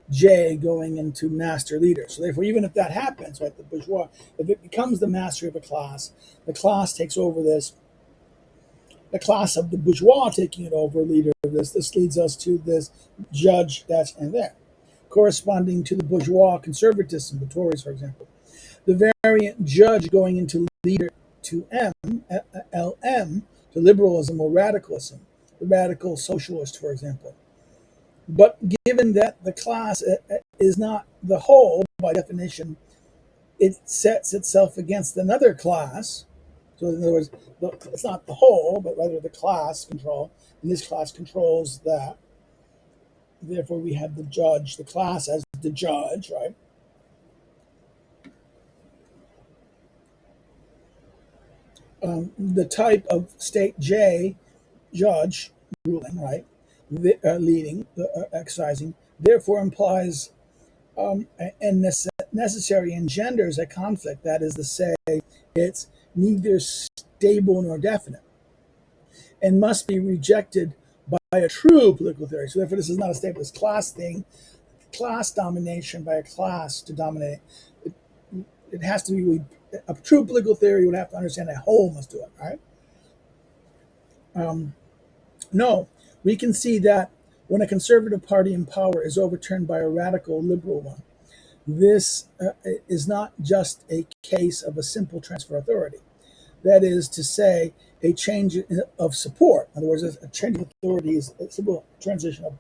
Speaker 1: J going into master leader. So therefore, even if that happens, right, the bourgeois, if it becomes the master of a class, the class takes over this. The class of the bourgeois taking it over, leader of this. This leads us to this judge that's in there, corresponding to the bourgeois conservatism, the Tories, for example. The variant judge going into leader to LM, to liberalism or radicalism, the radical socialist, for example. But given that the class is not the whole, by definition, it sets itself against another class. So in other words, it's not the whole, but rather the class control, and this class controls that. Therefore, we have the judge, the class as the judge, right? The type of state J, judge, ruling, right? Leading, exercising, therefore implies and necessary engenders a conflict. That is to say, it's neither stable nor definite and must be rejected by a true political theory. So therefore, this is not a stateless class thing. Class domination by a class to dominate. It has to be a true political theory would have to understand a whole must do it, right? No, we can see that when a conservative party in power is overturned by a radical liberal one, this is not just a case of a simple transfer of authority. That is to say, a change of support. In other words, a change of authority is a simple transition of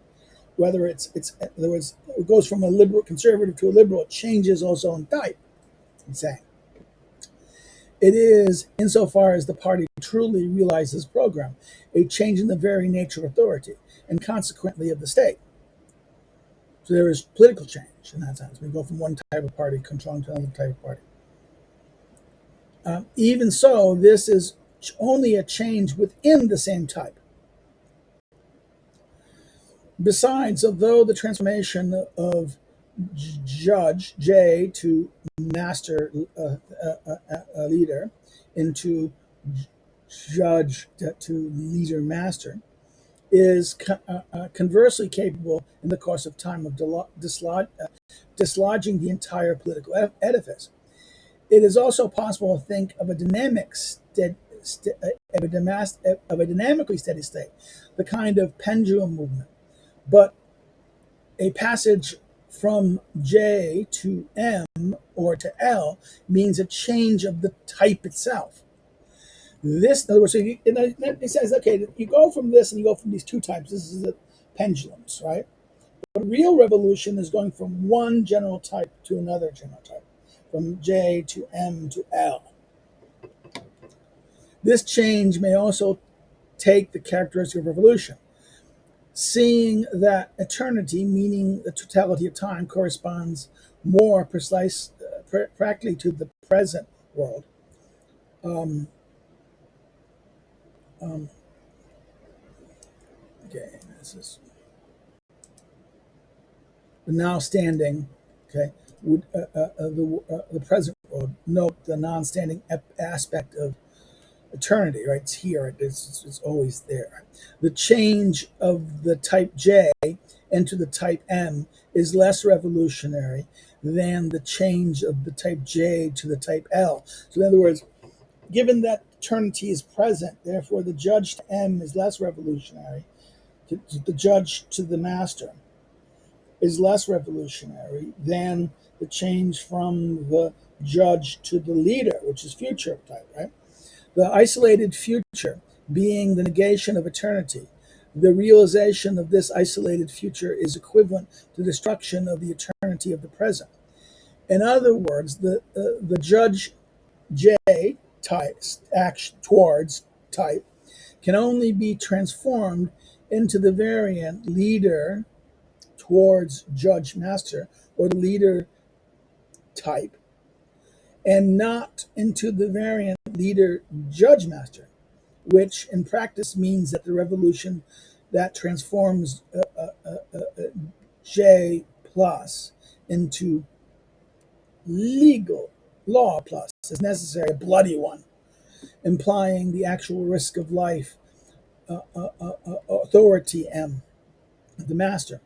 Speaker 1: whether it's in other words, it goes from a liberal conservative to a liberal. It changes also in type. I'm saying it is insofar as the party truly realizes program, a change in the very nature of authority and consequently of the state. So there is political change in that sense. We go from one type of party controlling to another type of party. Even so, this is only a change within the same type. Besides, although the transformation of judge J to master leader into judge to leader master is conversely capable in the course of time of dislodging the entire political edifice. It is also possible to think of a dynamically steady state, the kind of pendulum movement, but a passage from J to M or to L means a change of the type itself. This, in other words, so it says, okay, you go from this and you go from these two types. This is the pendulums, right? But real revolution is going from one general type to another general type, from J to M to L. This change may also take the characteristic of revolution, seeing that eternity, meaning the totality of time, corresponds more practically to the present world. Okay, this is the now standing. Okay, the present world. Note the non-standing aspect of eternity, right? It's here. It's always there. The change of the type J into the type M is less revolutionary than the change of the type J to the type L. So, in other words, given that eternity is present, therefore the judge to M is less revolutionary. The judge to the master is less revolutionary than the change from the judge to the leader, which is future type, right? The isolated future being the negation of eternity. The realization of this isolated future is equivalent to destruction of the eternity of the present. In other words, the judge J type action towards type can only be transformed into the variant leader towards judge master or the leader type, and not into the variant leader judge master, which in practice means that the revolution that transforms J plus into legal law plus is necessary, a bloody one, implying the actual risk of life, authority M, the master,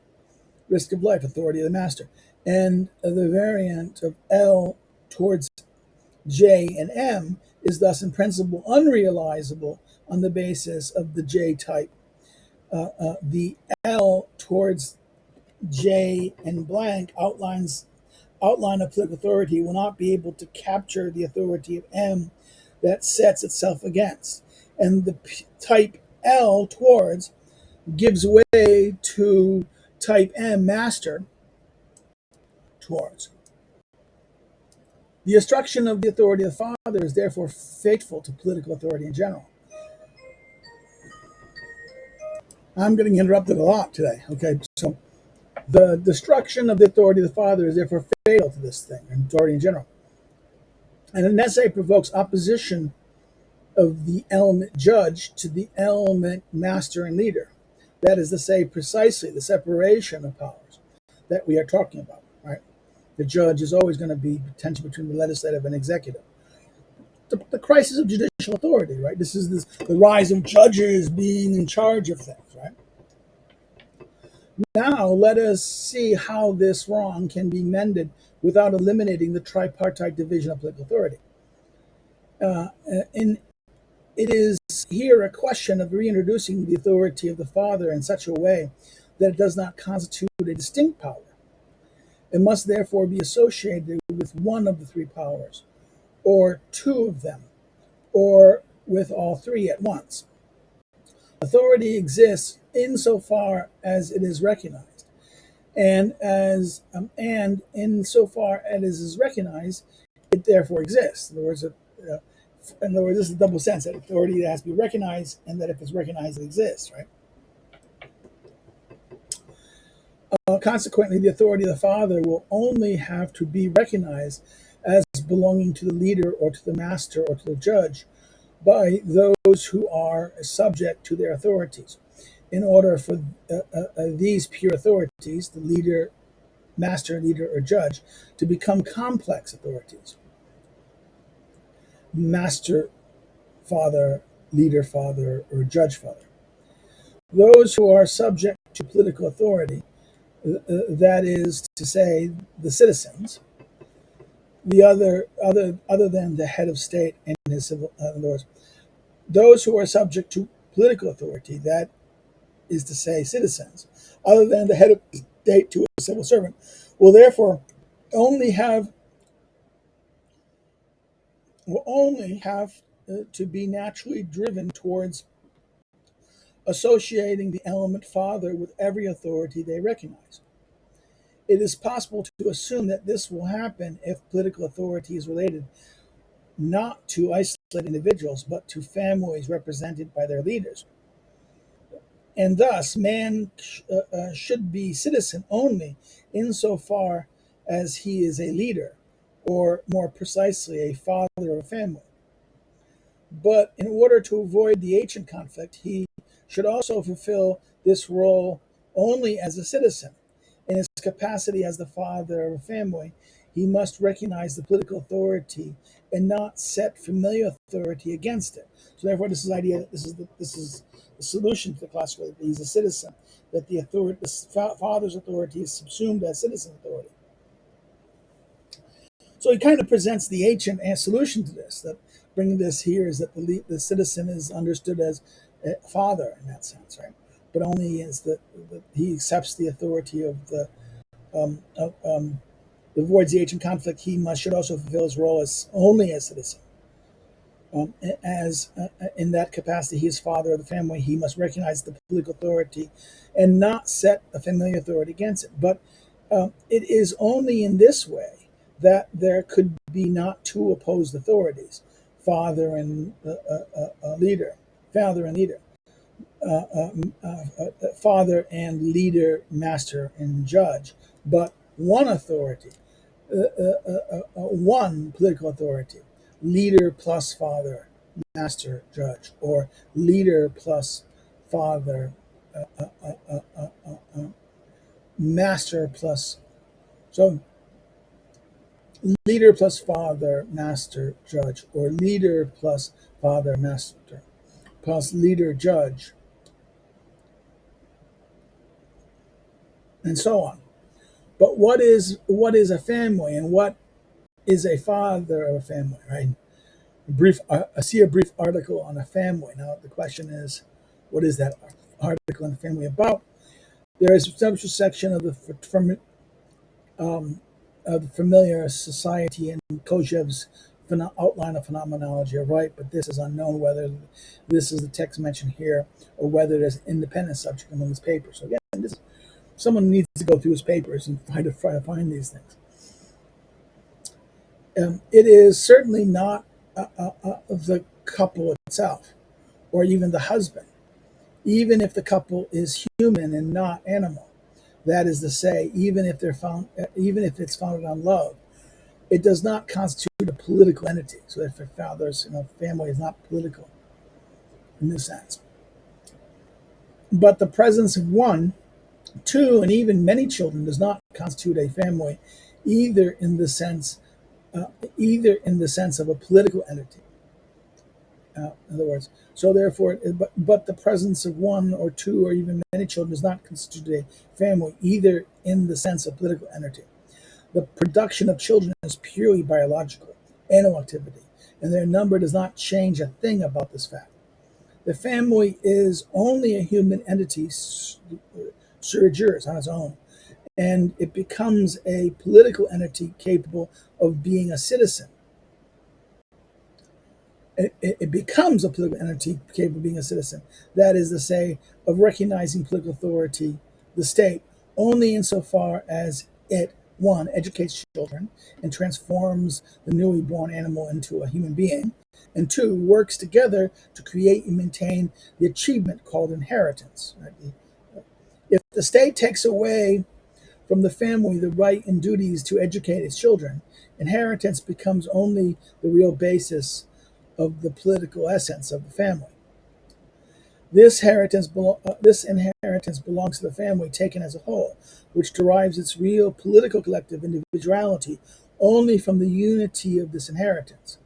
Speaker 1: risk of life, authority of the master, and the variant of L towards J and M is thus in principle unrealizable on the basis of the J type. The L towards J and blank outline of political authority will not be able to capture the authority of M that sets itself against. And the type L towards gives way to type M master towards. The destruction of the authority of the father is therefore fateful to political authority in general. I'm getting interrupted a lot today. Okay, so the destruction of the authority of the father is therefore fatal to this thing, and authority in general. And it necessarily provokes opposition of the element judge to the element master and leader. That is to say, precisely the separation of powers that we are talking about, right? The judge is always going to be tension between the legislative and executive. The crisis of judicial authority, right? This is the rise of judges being in charge of things, right? Now let us see how this wrong can be mended without eliminating the tripartite division of political authority. And it is here a question of reintroducing the authority of the father in such a way that it does not constitute a distinct power. It must therefore be associated with one of the three powers, or two of them, or with all three at once. Authority exists insofar as it is recognized, and insofar as it is recognized, it therefore exists. In other words, this is a double sense that authority has to be recognized, and that if it's recognized, it exists. Right. Consequently, the authority of the father will only have to be recognized as belonging to the leader or to the master or to the judge by those who are subject to their authorities. In order for these pure authorities, the leader, master, leader, or judge, to become complex authorities, master, father, leader, father, or judge, father. Those who are subject to political authority, that is to say, the citizens, the other than the head of state and his civil, in other words, those who are subject to political authority, that is to say, citizens, other than the head of state to a civil servant, will therefore only have to be naturally driven towards associating the element father with every authority they recognize. It is possible to assume that this will happen if political authority is related not to isolated individuals, but to families represented by their leaders. And thus, man should be citizen only insofar as he is a leader, or more precisely, a father of a family. But in order to avoid the ancient conflict, he should also fulfill this role only as a citizen. In his capacity as the father of a family, he must recognize the political authority and not set familiar authority against it. So, therefore, this is the idea that this is the solution to the classical that he's a citizen, that the father's authority is subsumed as citizen authority. So he kind of presents the ancient solution to this. That bringing this here is that the citizen is understood as a father in that sense, right? But only as he accepts the authority of the avoids the ancient conflict. He should also fulfill his role as only as citizen. As in that capacity, he is father of the family. He must recognize the political authority and not set a familiar authority against it. But it is only in this way that there could be not two opposed authorities, father and leader, father and leader, father and leader, master and judge, but one authority, one political authority, leader plus father, master, judge, or leader plus father, master plus, so leader plus father, master, judge, or leader plus father, master, plus leader, judge, and so on. But what is a family, and what is a father of a family, right? I see a brief article on a family. Now the question is, what is that article on a family about? There is a substantial section of the familiar society in Kojeve's outline of phenomenology are right, but this is unknown whether this is the text mentioned here or whether there's an independent subject among his papers. So again, someone needs to go through his papers and try to find these things. It is certainly not the couple itself, or even the husband, even if the couple is human and not animal. That is to say, even if it's founded on love, it does not constitute a political entity. So, if a father's family is not political in this sense, but the presence of one, two, and even many children does not constitute a family, either in the sense of a political entity. In other words, so therefore, but the presence of one or two or even many children does not constitute a family, either in the sense of political entity. The production of children is purely biological, animal activity, and their number does not change a thing about this fact. The family is only a human entity sur jure, on its own, and it becomes a political entity capable of being a citizen. it becomes a political entity capable of being a citizen. That is to say, of recognizing political authority, the state, only insofar as it, one, educates children and transforms the newly born animal into a human being, and two, works together to create and maintain the achievement called inheritance. Right? If the state takes away from the family the right and duties to educate its children, inheritance becomes only the real basis of the political essence of the family. This inheritance belongs to the family taken as a whole, which derives its real political collective individuality only from the unity of this inheritance.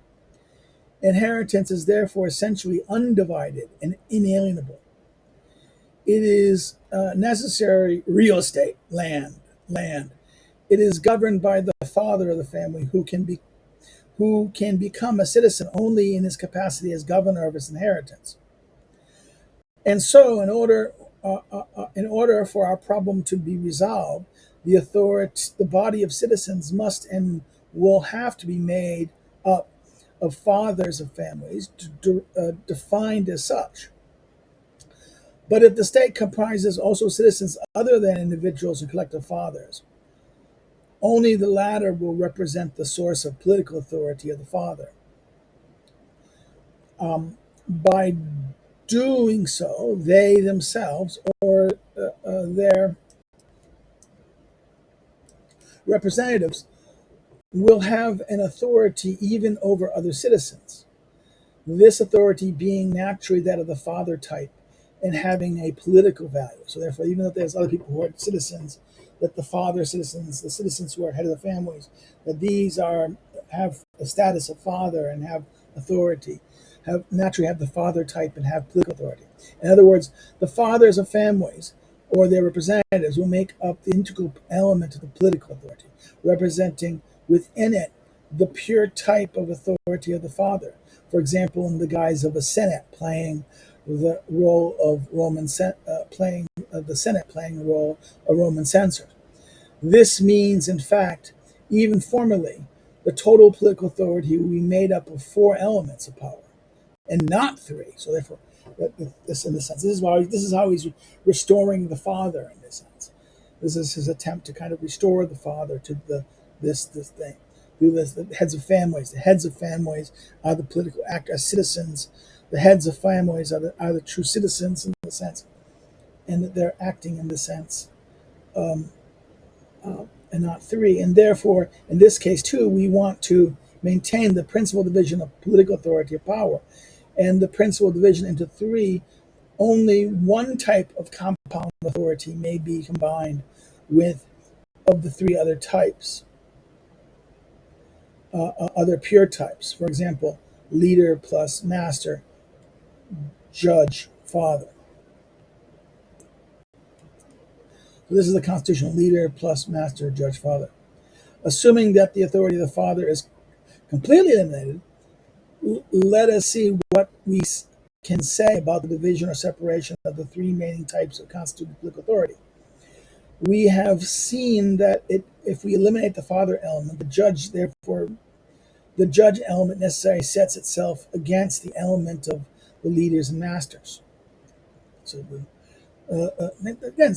Speaker 1: Inheritance is therefore essentially undivided and inalienable. It is necessary real estate, land. It is governed by the father of the family, who can become a citizen only in his capacity as governor of his inheritance. And so, in order for our problem to be resolved, the body of citizens must and will have to be made up of fathers of families, defined as such. But if the state comprises also citizens other than individuals and collective fathers, only the latter will represent the source of political authority of the father. By doing so, they themselves or their representatives will have an authority even over other citizens. This authority being naturally that of the father type and having a political value. So therefore, even if there's other people who are citizens, that the father citizens, the citizens who are head of the families, that these have the status of father and have authority, naturally have the father type and have political authority. In other words, the fathers of families or their representatives will make up the integral element of the political authority, representing within it the pure type of authority of the father. For example, in the guise of a Senate playing the role of the Senate playing the role of Roman censor. This means, in fact, even formally, the total political authority will be made up of four elements of power, and not three. So, therefore, this in this sense, this is how he's restoring the father in this sense. This is his attempt to kind of restore the father to this thing. The heads of families. The heads of families are the political act as citizens. The heads of families are the true citizens in the sense, and that they're acting in the sense, and not three. And therefore, in this case too, we want to maintain the principal division of political authority of power, and the principal division into three. Only one type of compound authority may be combined with of the three other types. Other pure types. For example, leader plus master, judge, father. So this is the constitutional leader plus master, judge, father. Assuming that the authority of the father is completely eliminated, let us see what we can say about the division or separation of the three remaining types of constituted political authority. We have seen that if we eliminate the father element, the judge element necessarily sets itself against the element of the leaders and masters. So again,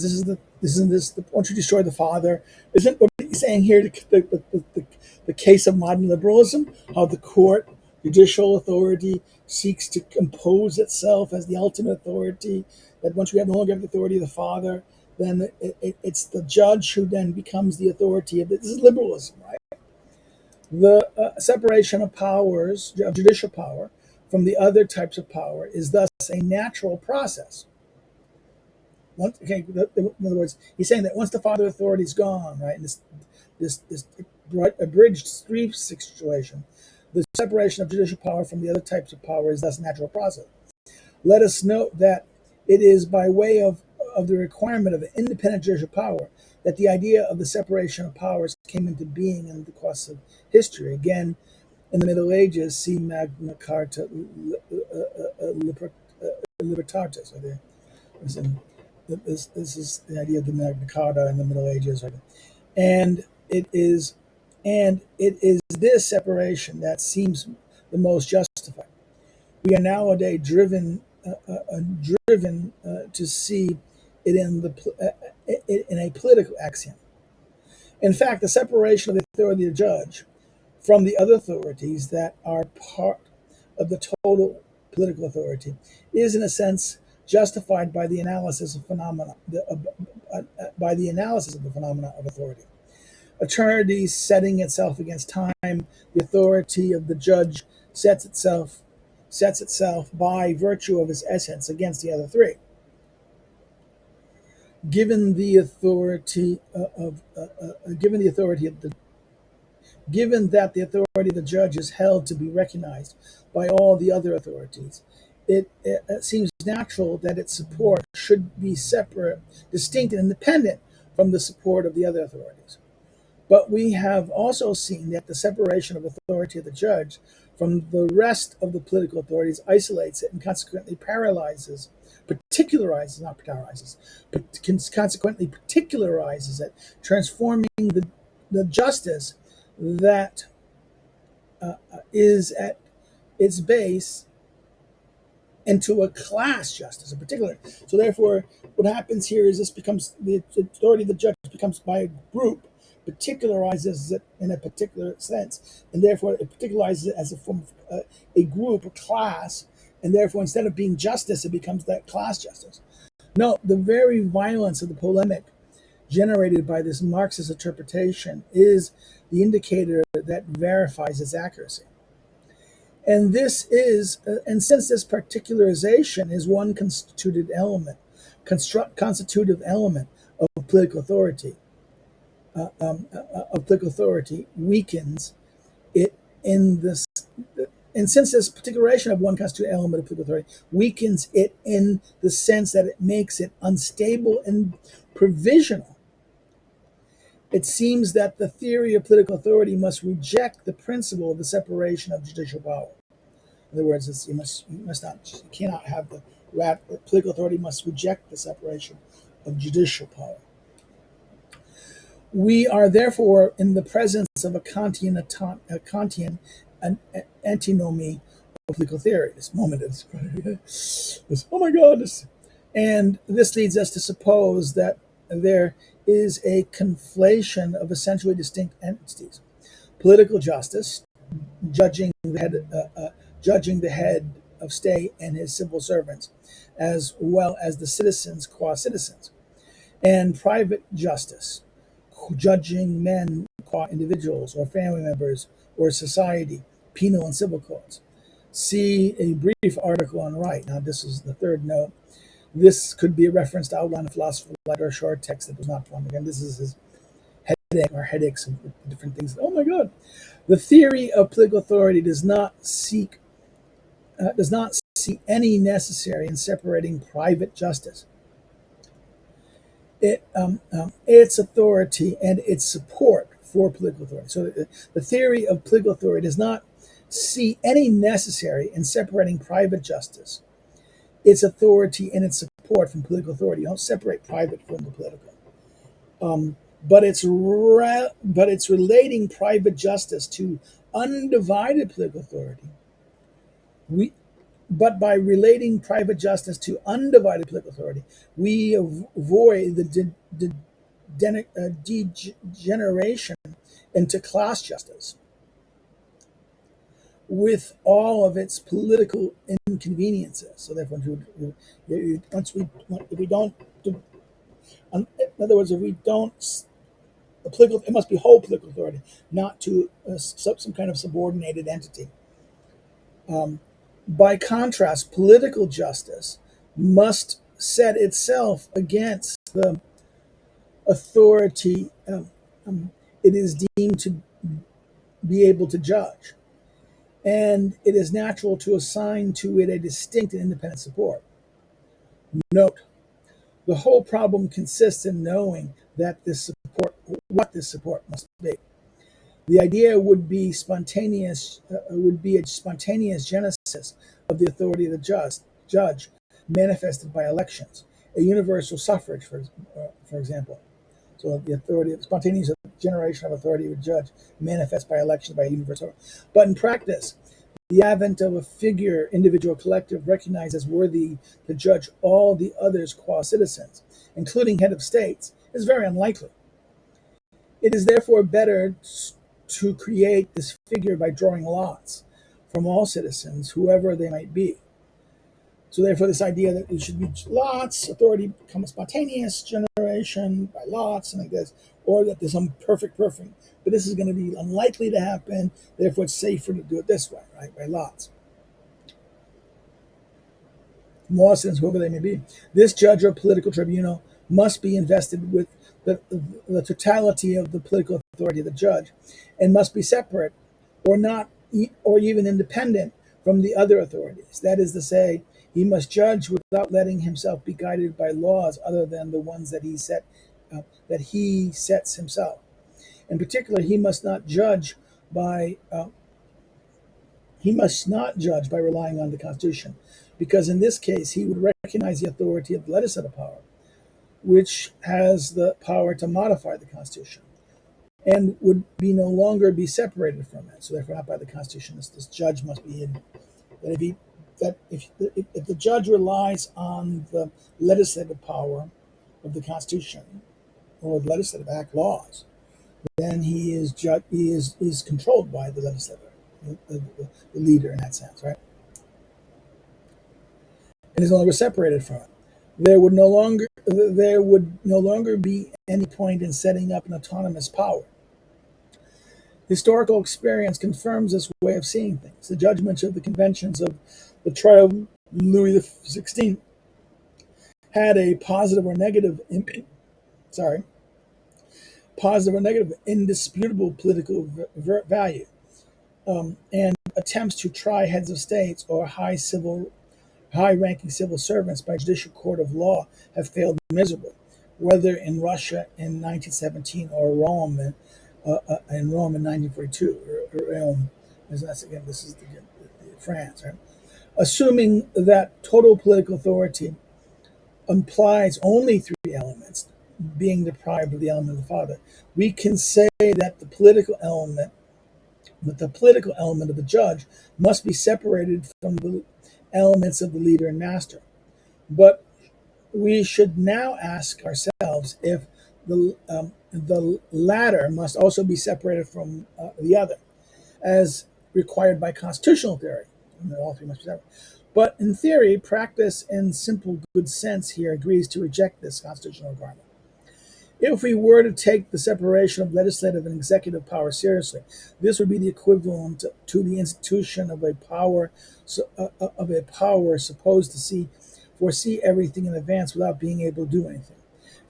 Speaker 1: once you destroy the father, isn't what he's saying here the case of modern liberalism? How the court, judicial authority, seeks to impose itself as the ultimate authority. That once we no longer have the authority of the father, then it's the judge who then becomes the authority of it. This is liberalism, right? The separation of powers, of judicial power, from the other types of power is thus a natural process. In other words, he's saying that once the father authority is gone, right, and this abridged three situation, the separation of judicial power from the other types of power is thus a natural process. Let us note that it is by way of the requirement of an independent judicial power that the idea of the separation of powers came into being in the course of history. Again, in the Middle Ages, see Magna Carta Libertatis. This is the idea of the Magna Carta in the Middle Ages, right? And it is this separation that seems the most justified. We are nowadays driven to see it in a political axiom. In fact, the separation of the authority of the judge from the other authorities that are part of the total political authority is, in a sense, justified by the analysis of the phenomena of authority. Eternity setting itself against time, the authority of the judge sets itself by virtue of its essence against the other three. Given the authority of given the authority of the given that the authority of the judge is held to be recognized by all the other authorities, it seems natural that its support should be separate, distinct, and independent from the support of the other authorities. But we have also seen that the separation of authority of the judge from the rest of the political authorities isolates it and consequently consequently particularizes it, transforming the justice that is at its base into a class justice in particular. So therefore, what happens here is this becomes the authority of the judge becomes by a group, particularizes it in a particular sense, and therefore it particularizes it as a form of a group, a class, and therefore instead of being justice, it becomes that class justice. No, the very violence of the polemic generated by this Marxist interpretation is the indicator that verifies its accuracy. And since this particularization is one constitutive element of political authority, weakens it in this. And since this particularization of one constitutive element of political authority weakens it in the sense that it makes it unstable and provisional, it seems that the theory of political authority must reject the principle of the separation of judicial power. In other words, you cannot have the political authority must reject the separation of judicial power. We are therefore in the presence of a Kantian antinomy of political theory. This moment is, oh my God! And this leads us to suppose that there is a conflation of essentially distinct entities: political justice, judging the head of state and his civil servants, as well as the citizens qua citizens, and private justice, judging men qua individuals or family members or society, penal and civil codes. See a brief article on Wright. Now, this is the third note. This could be a reference to Outline of Philosophy, letter, short text that was not formed. Again, this is his headaches and different things. Oh my God. The theory of political authority does not see any necessary in separating private justice, its authority, and its support for political authority. So the theory of political authority does not see any necessary in separating private justice, its authority, and its support from political authority. You don't separate private from the political. But it's relating private justice to undivided political authority. But by relating private justice to undivided political authority, we avoid the degeneration into class justice, with all of its political inconveniences. So therefore, if we don't, in other words, if we don't, it must be whole political authority, not to some kind of subordinated entity. By contrast, political justice must set itself against the authority it is deemed to be able to judge, and it is natural to assign to it a distinct and independent support. Note, the whole problem consists in knowing what this support must be. The idea would be a spontaneous genesis of the authority of the judge, manifested by elections, a universal suffrage, for example. So the spontaneous generation of authority of a judge manifests by election by a universal. But in practice, The advent of a figure, individual, collective, recognized as worthy to judge all the others qua citizens, including head of states, is very unlikely. It is therefore better to create this figure by drawing lots from all citizens, whoever they might be. So therefore, this idea that it should be lots, authority becomes spontaneous generation by lots and like this, or that there's some perfect, but this is going to be unlikely to happen. Therefore, it's safer to do it this way, right, by lots. More citizens, whoever they may be. This judge or political tribunal must be invested with the totality of the political authority of the judge, and must be separate, or not, or even independent from the other authorities. That is to say, he must judge without letting himself be guided by laws other than the ones that he sets himself. In particular, he must not judge by relying on the Constitution, because in this case he would recognize the authority of the legislative power, which has the power to modify the Constitution, and would be no longer be separated from it. So therefore, not by the Constitution. This judge must be in. That if the judge relies on the legislative power of the Constitution or the legislative act laws, then he is controlled by the legislator, the leader in that sense, right? And is no longer separated from it. There would no longer be any point in setting up an autonomous power. Historical experience confirms this way of seeing things. The judgments of the conventions of the trial of Louis XVI had a positive or negative indisputable political value, and attempts to try heads of states or high-ranking civil servants by judicial court of law have failed miserably, whether in Russia in 1917 or Rome in 1942. Rome, again, this is France, right? Assuming that total political authority implies only three elements, being deprived of the element of the father, we can say that the political element of the judge must be separated from the elements of the leader and master. But we should now ask ourselves if the latter must also be separated from the other, as required by constitutional theory. All three must be separate. But in theory, practice and simple good sense here agrees to reject this constitutional requirement. If we were to take the separation of legislative and executive power seriously, this would be the equivalent to the institution of a power supposed to foresee everything in advance without being able to do anything,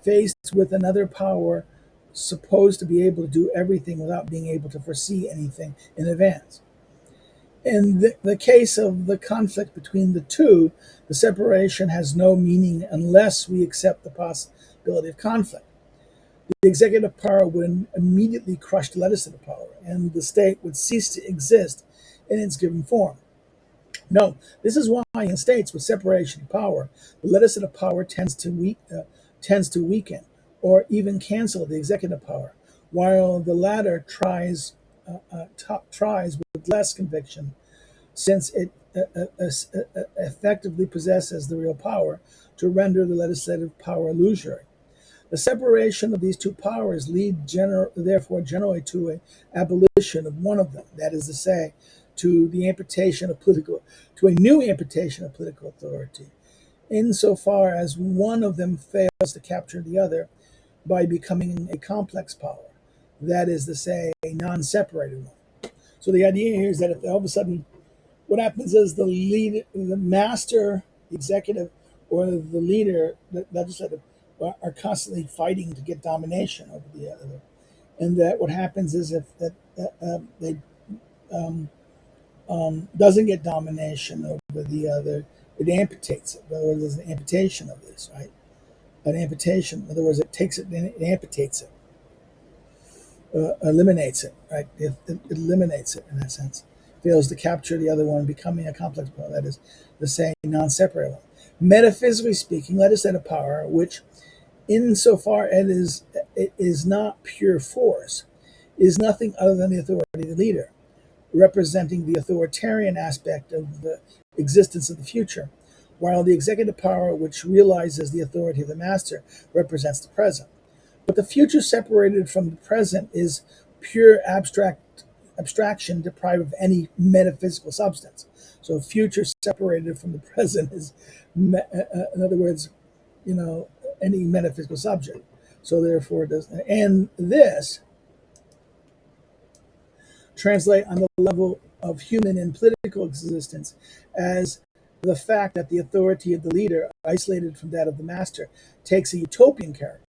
Speaker 1: faced with another power supposed to be able to do everything without being able to foresee anything in advance. In the case of the conflict between the two, the separation has no meaning unless we accept the possibility of conflict. The executive power would immediately crush the legislative power, and the state would cease to exist in its given form. No, this is why in states with separation of power, the legislative power tends to weaken or even cancel the executive power, while the latter tries with less conviction, since it effectively possesses the real power to render the legislative power illusory. The separation of these two powers therefore generally to an abolition of one of them, that is to say, to a new amputation of political authority, insofar as one of them fails to capture the other by becoming a complex power, that is to say, a non-separated one. So the idea here is that if all of a sudden what happens is the master, the executive, or the leader, the legislative, are constantly fighting to get domination over the other, and that what happens is if they doesn't get domination over the other, it amputates it. In other words, there's an amputation of this, right? An amputation. In other words, it takes it and it amputates it, eliminates it, right? It eliminates it in that sense. Fails to capture the other one, becoming a complex power, that is the same non-separate one. Metaphysically speaking, legislative power, which insofar it is not pure force, is nothing other than the authority of the leader, representing the authoritarian aspect of the existence of the future, while the executive power, which realizes the authority of the master, represents the present. But the future separated from the present is pure abstraction deprived of any metaphysical substance. So future separated from the present is, in other words, any metaphysical subject. So therefore, it does. And this translate on the level of human and political existence as the fact that the authority of the leader, isolated from that of the master, takes a utopian character.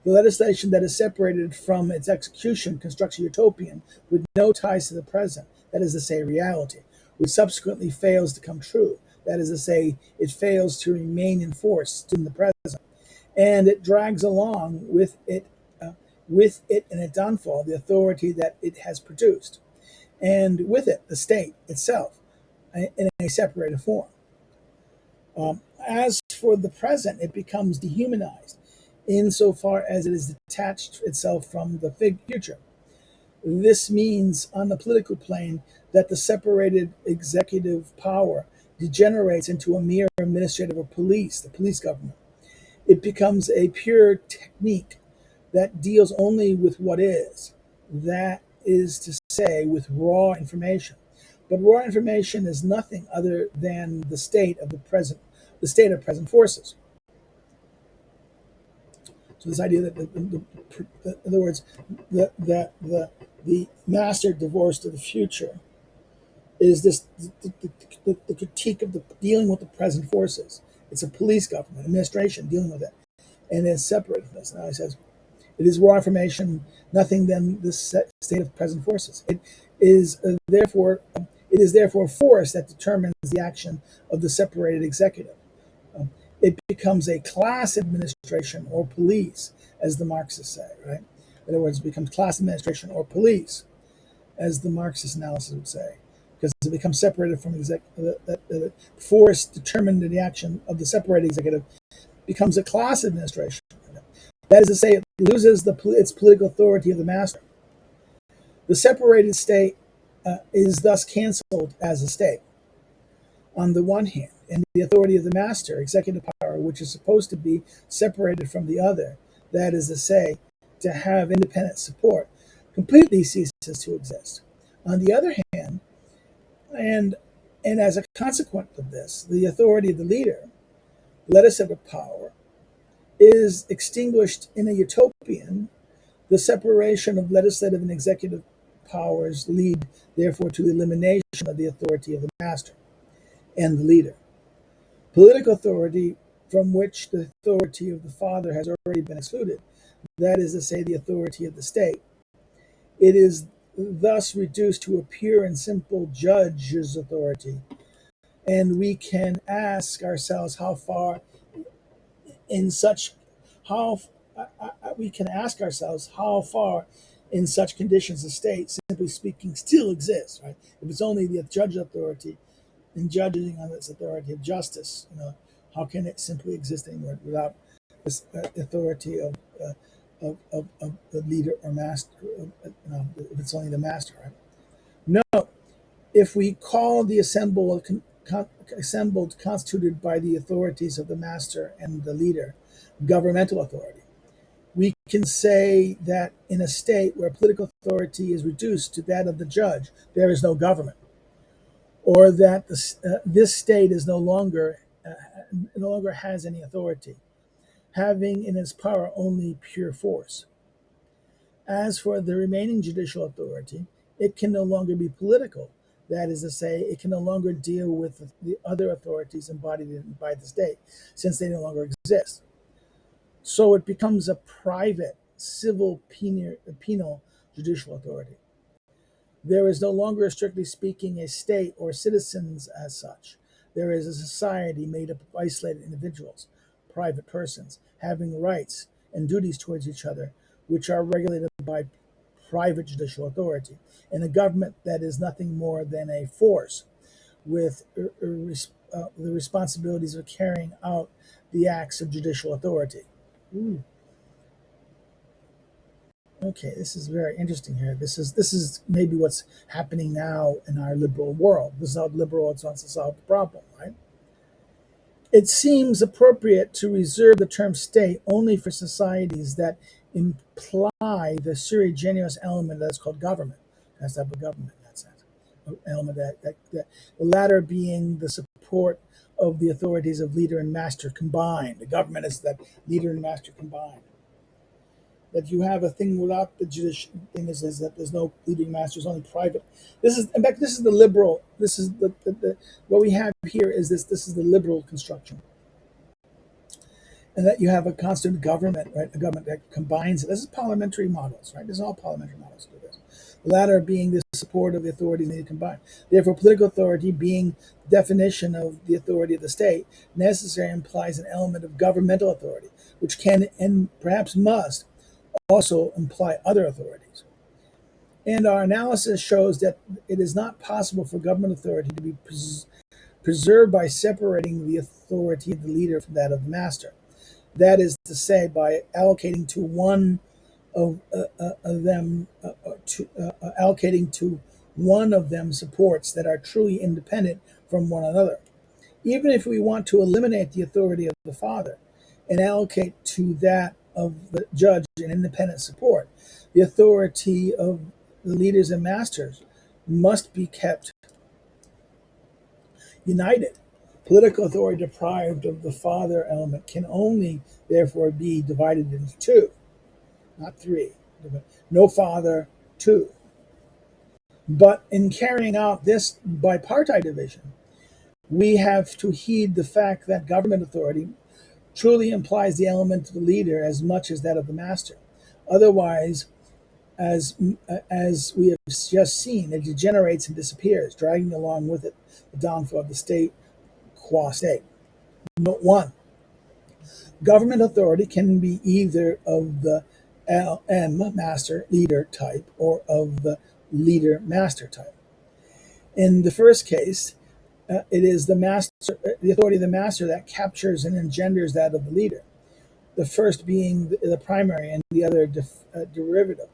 Speaker 1: The legislation that is separated from its execution constructs a utopian with no ties to the present, that is to say, reality, which subsequently fails to come true. That is to say, it fails to remain enforced in the present, and it drags along with it in its downfall the authority that it has produced, and with it the state itself in a separated form. As for the present, it becomes dehumanized insofar as it is detached itself from the future. This means, on the political plane, that the separated executive power degenerates into a mere administrative or the police government. It becomes a pure technique that deals only with what is. That is to say, with raw information. But raw information is nothing other than the state of present forces. So this idea that, in other words, the master divorced of the future is this the critique of the dealing with the present forces. It's a police government, administration dealing with it, and it's separate from this. Now he says, it is raw information, nothing than the state of present forces. Is it is therefore force that determines the action of the separated executive. It becomes a class administration or police, as the Marxists say, right? In other words, it becomes class administration or police, as the Marxist analysis would say, because it becomes separated from the force determined in the action of the separated executive becomes a class administration. That is to say, it loses its political authority of the master. The separated state is thus canceled as a state, on the one hand, and the authority of the master, executive power, which is supposed to be separated from the other, that is to say, to have independent support, completely ceases to exist. On the other hand, and as a consequence of this, the authority of the leader, legislative power, is extinguished in a utopian. The separation of legislative and executive powers lead, therefore, to the elimination of the authority of the master and the leader. Political authority, from which the authority of the father has already been excluded, that is to say, the authority of the state, it is thus reduced to a pure and simple judge's authority. And we can ask ourselves how far in such how we can ask ourselves how far in such conditions the state, simply speaking, still exists, right? If it's only the judge authority and judging on its authority of justice, how can it simply exist anymore without this authority of the leader or master? If it's only the master, right? No, if we call the assembled constituted by the authorities of the master and the leader governmental authority, we can say that in a state where political authority is reduced to that of the judge, there is no government, or that this state is no longer has any authority, having in its power only pure force. As for the remaining judicial authority, it can no longer be political. That is to say, it can no longer deal with the other authorities embodied by the state, since they no longer exist. So it becomes a private, civil, penal judicial authority. There is no longer, strictly speaking, a state or citizens as such. There is a society made up of isolated individuals, private persons, having rights and duties towards each other, which are regulated by private judicial authority, and a government that is nothing more than a force with the responsibilities of carrying out the acts of judicial authority. Ooh. Okay, this is very interesting here. This is maybe what's happening now in our liberal world. This is how liberal wants to solve the problem, right? It seems appropriate to reserve the term state only for societies that imply the sui generis element that's called government. That's type of government in that sense. An element that the latter being the support of the authorities of leader and master combined. The government is that leader and master combined. That you have a thing without the judicial thing is that there's no leading master, there's only private. This is, in fact, this is the liberal. This is the what we have here is this. This is the liberal construction, and that you have a constant government, right? A government that combines it. This is parliamentary models, right? This is all parliamentary models do this. The latter being the support of the authorities needed combined. Therefore, political authority being the definition of the authority of the state, necessarily implies an element of governmental authority, which can and perhaps must also imply other authorities. And our analysis shows that it is not possible for government authority to be preserved by separating the authority of the leader from that of the master. That is to say, by allocating to one of them allocating to one of them supports that are truly independent from one another. Even if we want to eliminate the authority of the father and allocate to that of the judge an independent support, the authority of the leaders and masters must be kept united. Political authority deprived of the father element can only, therefore, be divided into two, not three. No father, two. But in carrying out this bipartite division, we have to heed the fact that government authority truly implies the element of the leader as much as that of the master. Otherwise, as as we have just seen, it degenerates and disappears, dragging along with it the downfall of the state qua state. Note 1. Government authority can be either of the LM master leader type or of the leader master type. In the first case, it is the authority of the master that captures and engenders that of the leader. The first being the primary and the other derivative.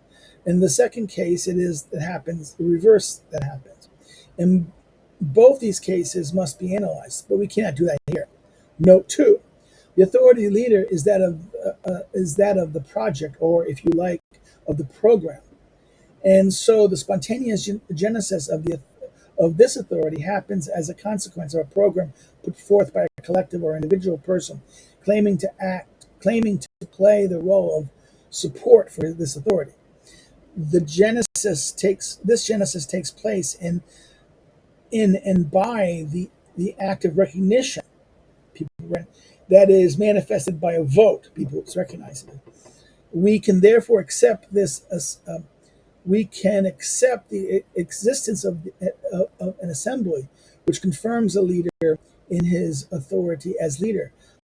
Speaker 1: In the second case, it happens the reverse that happens. In both these cases must be analyzed, but we cannot do that here. Note 2. The authority leader is that of the project, or if you like, of the program. And so the spontaneous genesis of this authority happens as a consequence of a program put forth by a collective or individual person claiming to play the role of support for this authority. This genesis takes place in and by the act of recognition. People that is manifested by a vote. People recognize it. We can therefore accept this as we can accept the existence of an assembly which confirms a leader in his authority as leader.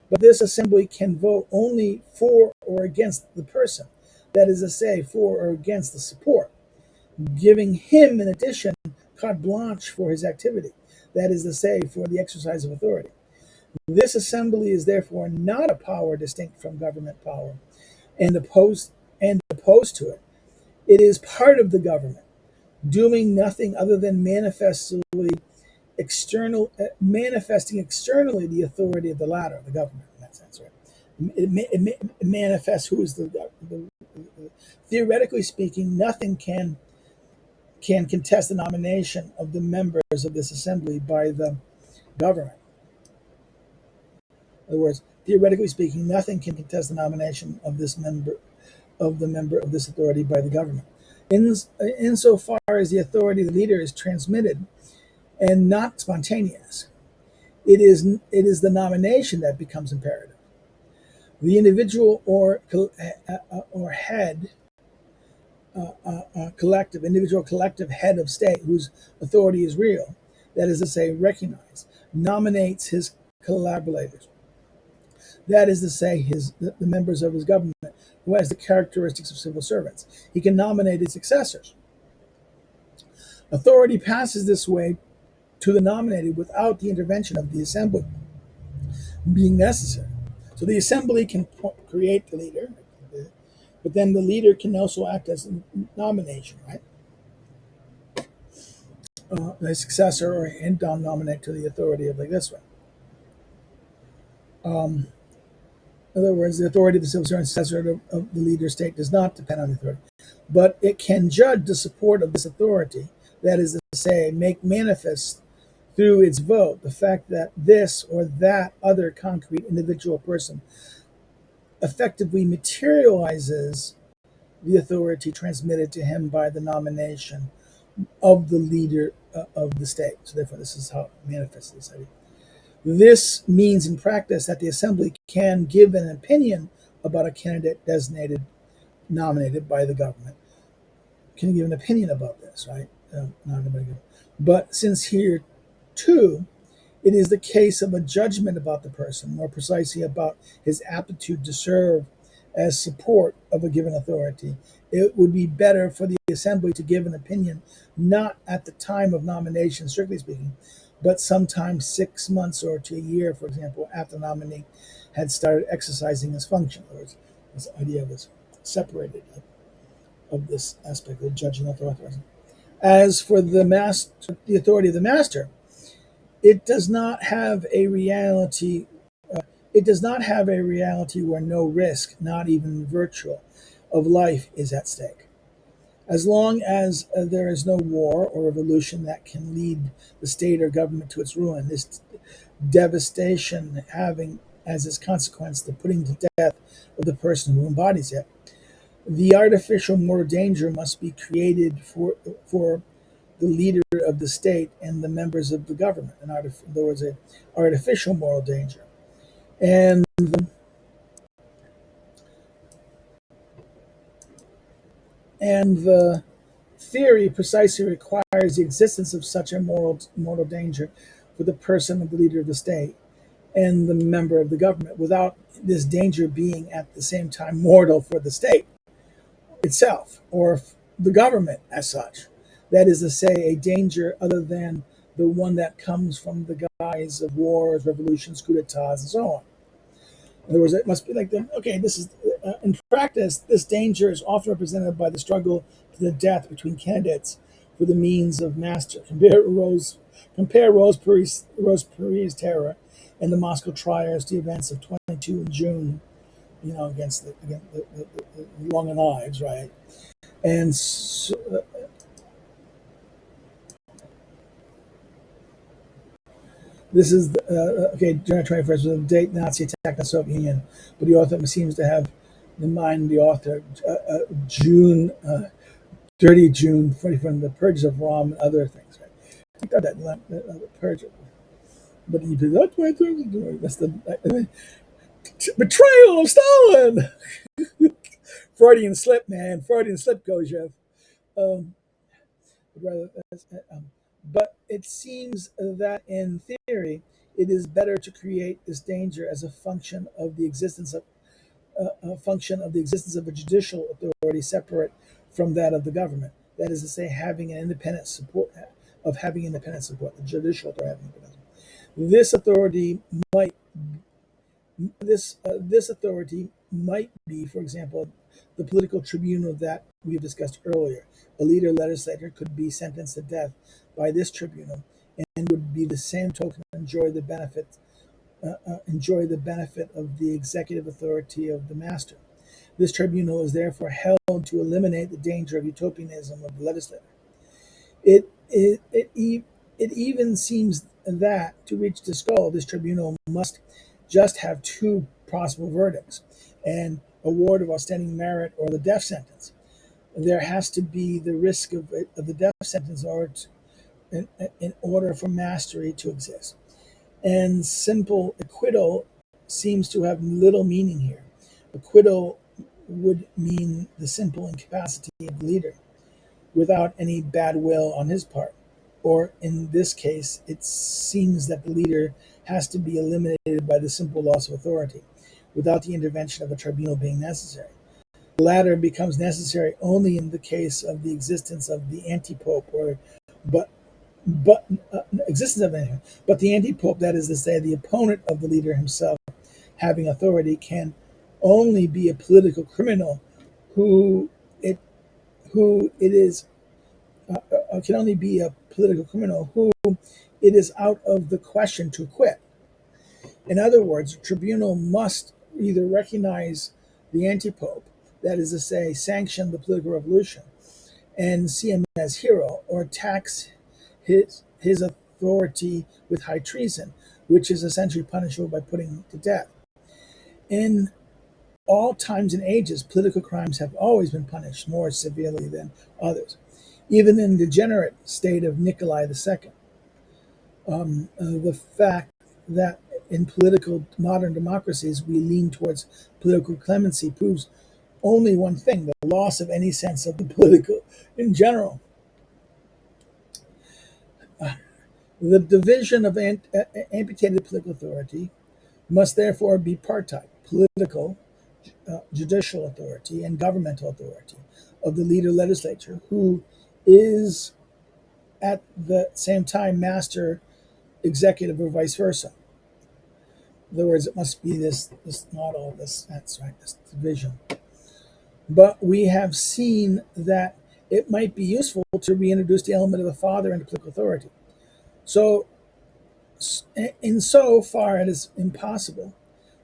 Speaker 1: But this assembly can vote only for or against the person, that is to say, for or against the support, giving him, in addition, carte blanche for his activity, that is to say, for the exercise of authority. This assembly is therefore not a power distinct from government power and opposed to it. It is part of the government, doing nothing other than manifesting externally the authority of the latter, the government, in that sense, right? It manifests who is the theoretically speaking, nothing can contest the nomination of the members of this assembly by the government. In other words, theoretically speaking, nothing can contest the nomination of the member of this authority by the government. Insofar as the authority of the leader is transmitted and not spontaneous, it is the nomination that becomes imperative. The individual or head, collective head of state, whose authority is real, that is to say, recognized, nominates his collaborators. That is to say, the members of his government, who has the characteristics of civil servants. He can nominate his successors. Authority passes this way to the nominated without the intervention of the assembly being necessary. So the assembly can create the leader, But then the leader can also act as a nomination, right? A successor or and nominate to the authority of like this one. Um, in other words, the authority of the civil servant successor of the leader state does not depend on the authority, but it can judge the support of this authority. That is to say, make manifest through its vote the fact that this or that other concrete individual person effectively materializes the authority transmitted to him by the nomination of the leader of the state. So therefore, this is how it manifests this idea. This means in practice that the assembly can give an opinion about a candidate designated, nominated by the government. Can give an opinion about this, right? Not everybody. But since here, too, it is the case of a judgment about the person, more precisely about his aptitude to serve as support of a given authority. It would be better for the assembly to give an opinion not at the time of nomination, strictly speaking, but sometime 6 months or to a year, for example, after the nominee had started exercising his function. In other words, this idea was separated of this aspect of judging authority. As for the authority of the master, it does not have a reality. It does not have a reality where no risk, not even virtual, of life is at stake. As long as there is no war or revolution that can lead the state or government to its ruin, this devastation having as its consequence the putting to death of the person who embodies it, the artificial moral danger must be created for the leader of the state and the members of the government. In other words, an artificial moral danger. And the theory precisely requires the existence of such a mortal danger for the person of the leader of the state and the member of the government, without this danger being at the same time mortal for the state itself or the government as such. That is to say, a danger other than the one that comes from the guise of wars, revolutions, coups d'etats, and so on. In other words, it must be like this is in practice. This danger is often represented by the struggle to the death between candidates for the means of master. Compare Roseperie's terror and the Moscow trials to events of 22 in June. Against the Long and Lives, right? And so, this is January 21st was a date Nazi attack on the Soviet Union, but the author seems to have in mind the author June 30 June 40 from the purges of Rome and other things. Right? I got that purge, but he did that. That's the betrayal of Stalin. Freudian slip, man. Freudian slip, Kojeve. Um, rather, but it seems that in theory, it is better to create this danger as a function of the existence of a judicial authority separate from that of the government. That is to say, having independent support, the judicial authority. This authority might this authority might be, for example, the political tribunal that we have discussed earlier. A legislator could be sentenced to death by this tribunal and would be the same token enjoy the benefit of the executive authority of the master. This tribunal is therefore held to eliminate the danger of utopianism of the legislator. It even seems that to reach this goal, this tribunal must just have two possible verdicts: an award of outstanding merit or the death sentence. There has to be the risk of the death sentence in order for mastery to exist. And simple acquittal seems to have little meaning here. Acquittal would mean the simple incapacity of the leader without any bad will on his part. Or in this case, it seems that the leader has to be eliminated by the simple loss of authority, without the intervention of a tribunal being necessary. The latter becomes necessary only in the case of the existence of the anti-pope, but existence of anything. But the anti-pope, that is to say, the opponent of the leader himself, having authority, can only be a political criminal who it who it is can only be a political criminal who it is out of the question to acquit. In other words, a tribunal must either recognize the anti-pope, that is to say, sanction the political revolution, and see him as hero, or tax his authority with high treason, which is essentially punishable by putting him to death. In all times and ages, political crimes have always been punished more severely than others. Even in the degenerate state of Nikolai II, the fact that in political modern democracies we lean towards political clemency proves only one thing: the loss of any sense of the political in general. The division of amputated political authority must therefore be part-type: political, judicial authority, and governmental authority of the leader legislature, who is at the same time master executive, or vice versa. In other words, it must be this model, that's right, this division. But we have seen that it might be useful to reintroduce the element of the father into political authority. So, in so far it is impossible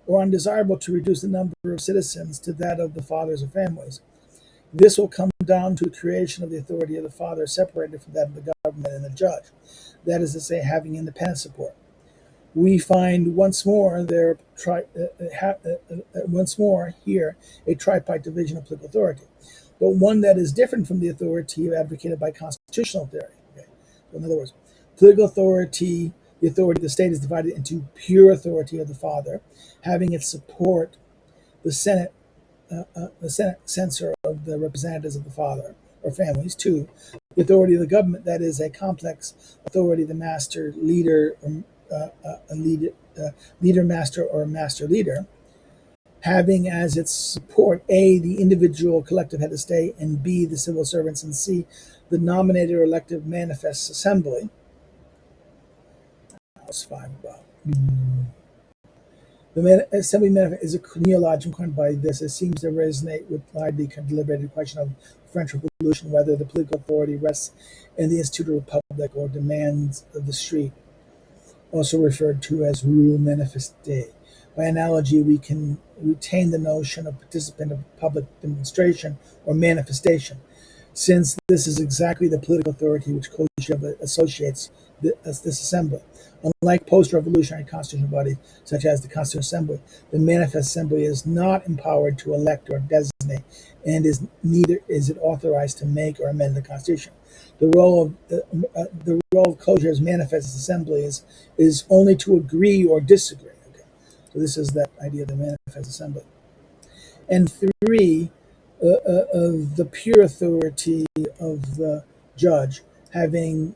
Speaker 1: or undesirable to reduce the number of citizens to that of the fathers or families. This will come down to the creation of the authority of the father separated from that of the government and the judge, that is to say, having independent support. We find once more here a tripartite division of political authority, but one that is different from the authority advocated by constitutional theory. Okay? So in other words, political authority, the authority of the state, is divided into pure authority of the father, having its support the Senate censor of the representatives of the father or families. Two, the authority of the government, that is a complex authority, the master leader, leader master, or master leader, having as its support A, the individual collective head of state, and B, the civil servants, and C, the nominated or elective manifest assembly. That's five about. The assembly manifest is a neologism coined by this. It seems to resonate with widely deliberated question of the French Revolution, whether the political authority rests in the institute of republic or demands of the street, also referred to as rule manifeste. By analogy, we can retain the notion of participant of public demonstration or manifestation, since this is exactly the political authority which Kojeve associates this assembly. Unlike post-revolutionary constitutional bodies, such as the Constitutional Assembly, the Manifest Assembly is not empowered to elect or designate, and neither is it authorized to make or amend the Constitution. The role of Kojeve's Manifest Assembly is only to agree or disagree. Okay, so this is that idea of the Manifest Assembly. And three, of the pure authority of the judge, having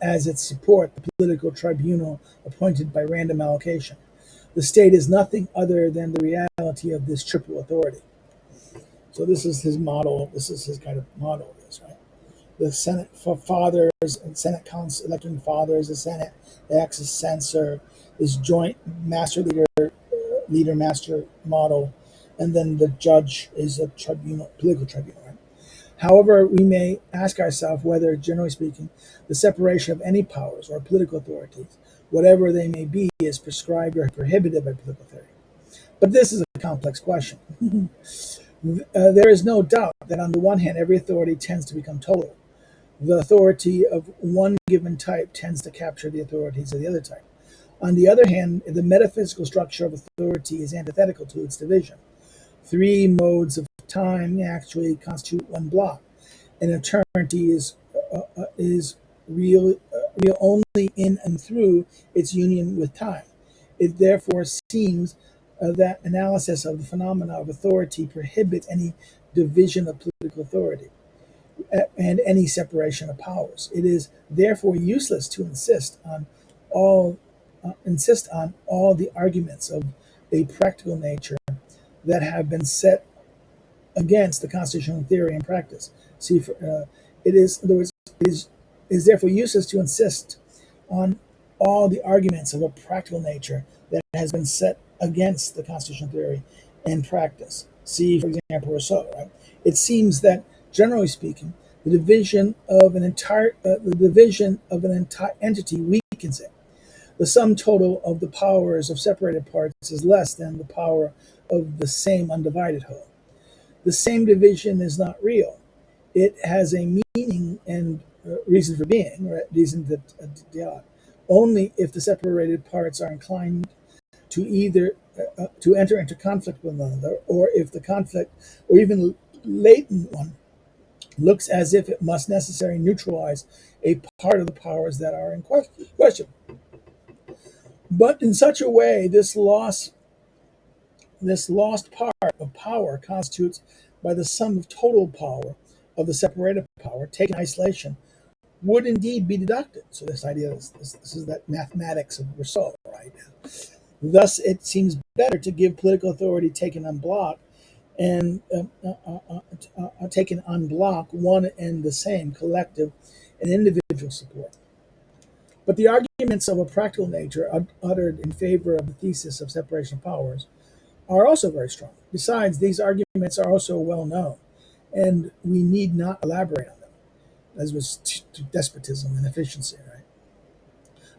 Speaker 1: as its support the political tribunal appointed by random allocation. The state is nothing other than the reality of this triple authority. So this is his model. This is his kind of model. This, right? The Senate for fathers and Senate council electing fathers. The Senate acts as censor. This joint master leader master model, and then the judge is a tribunal, political tribunal. Right? However, we may ask ourselves whether, generally speaking, the separation of any powers or political authorities, whatever they may be, is prescribed or prohibited by political theory. But this is a complex question. There is no doubt that on the one hand, every authority tends to become total. The authority of one given type tends to capture the authorities of the other type. On the other hand, the metaphysical structure of authority is antithetical to its division. Three modes of time actually constitute one block, and eternity is real only in and through its union with time. It therefore seems that analysis of the phenomena of authority prohibits any division of political authority and any separation of powers. It is therefore useless to all insist on all the arguments of a practical nature that have been set against the constitutional theory and practice. It is, in other words, it is therefore useless to insist on all the arguments of a practical nature that has been set against the constitutional theory and practice. See, for example, Verso. Right? It seems that, generally speaking, the division of an entire entity weakens it. The sum total of the powers of separated parts is less than the power of the same undivided whole. The same division is not real. It has a meaning and reason for being, right? Reason that only if the separated parts are inclined to either to enter into conflict with one another, or if the conflict, or even latent one, looks as if it must necessarily neutralize a part of the powers that are in question. But in such a way, this lost part of power constitutes by the sum of total power of the separated power taken in isolation would indeed be deducted. So this idea, this is that mathematics of Verso, right? Thus, it seems better to give political authority taken en bloc and taken en bloc one and the same collective and individual support. But the arguments of a practical nature uttered in favor of the thesis of separation of powers are also very strong. Besides, these arguments are also well known, and we need not elaborate on them, as was to despotism and efficiency, right?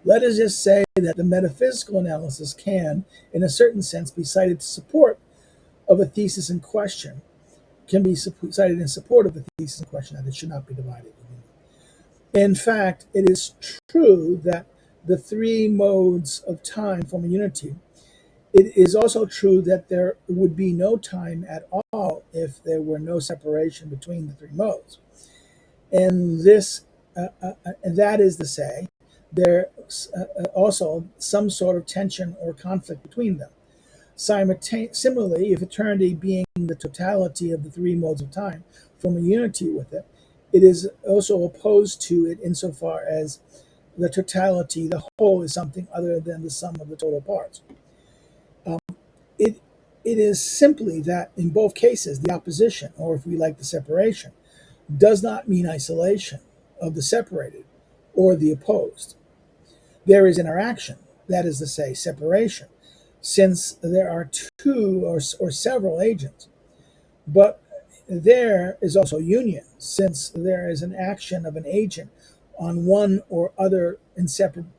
Speaker 1: Let us just say that the metaphysical analysis can, in a certain sense, be cited to support of a thesis in question, can be cited in support of the thesis in question that it should not be divided. In fact, it is true that the three modes of time form a unity. It is also true that there would be no time at all if there were no separation between the three modes. And that is to say, there also some sort of tension or conflict between them. Similarly, if eternity being the totality of the three modes of time form a unity with it, it is also opposed to it insofar as the totality, the whole, is something other than the sum of the total parts. Um, it it is simply that in both cases, the opposition, or if we like the separation, does not mean isolation of the separated or the opposed. There is interaction, that is to say, separation, since there are two or several agents. But there is also union, since there is an action of an agent on one or other inseparable,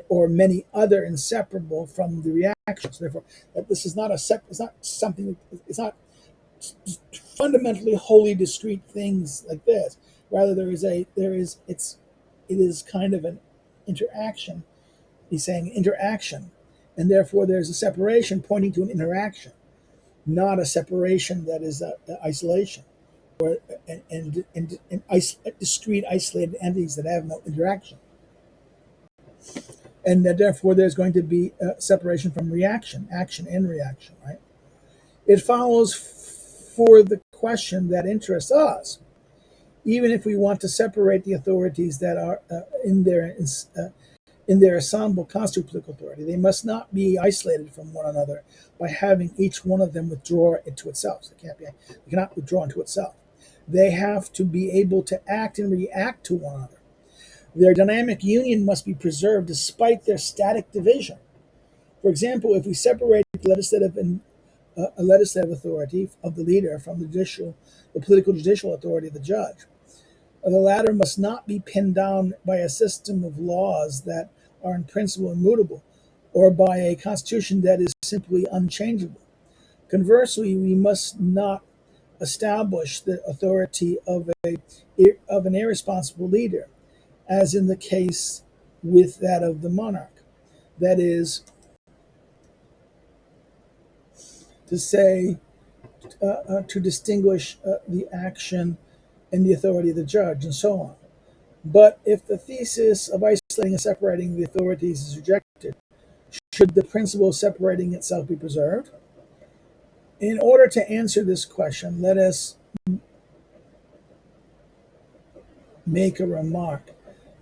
Speaker 1: or many other inseparable from the reactions. Therefore, that this is not it's not something. It's not fundamentally wholly discrete things like this. Rather, it is kind of an interaction. He's saying interaction, and therefore there's a separation pointing to an interaction, not a separation that is isolation, or discrete isolated entities that have no interaction. And therefore there's going to be a separation from reaction, action and reaction, right? It follows for the question that interests us, even if we want to separate the authorities that are in their ensemble constitute political authority, they must not be isolated from one another by having each one of them withdraw into itself. So they cannot withdraw into itself. They have to be able to act and react to one another. Their dynamic union must be preserved despite their static division. For example, if we separate the legislative authority of the leader from the political judicial authority of the judge, the latter must not be pinned down by a system of laws that are in principle immutable, or by a constitution that is simply unchangeable. Conversely, we must not establish the authority of an irresponsible leader, as in the case with that of the monarch. That is to say, to distinguish the action and the authority of the judge, and so on. But if the thesis of isolating and separating the authorities is rejected, should the principle of separating itself be preserved? In order to answer this question, let us make a remark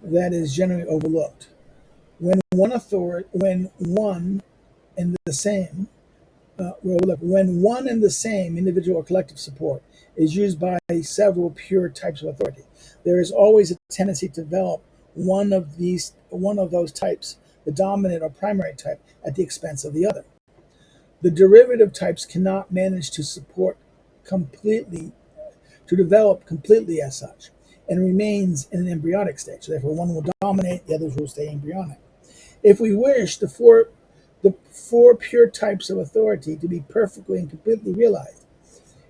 Speaker 1: that is generally overlooked. When one and the same when one and the same individual or collective support is used by several pure types of authority, there is always a tendency to develop one of those types, the dominant or primary type, at the expense of the other. The derivative types cannot manage to support completely to develop completely as such and remains in an embryonic state. So therefore one will dominate, the others will stay embryonic. If we wish the four pure types of authority to be perfectly and completely realized,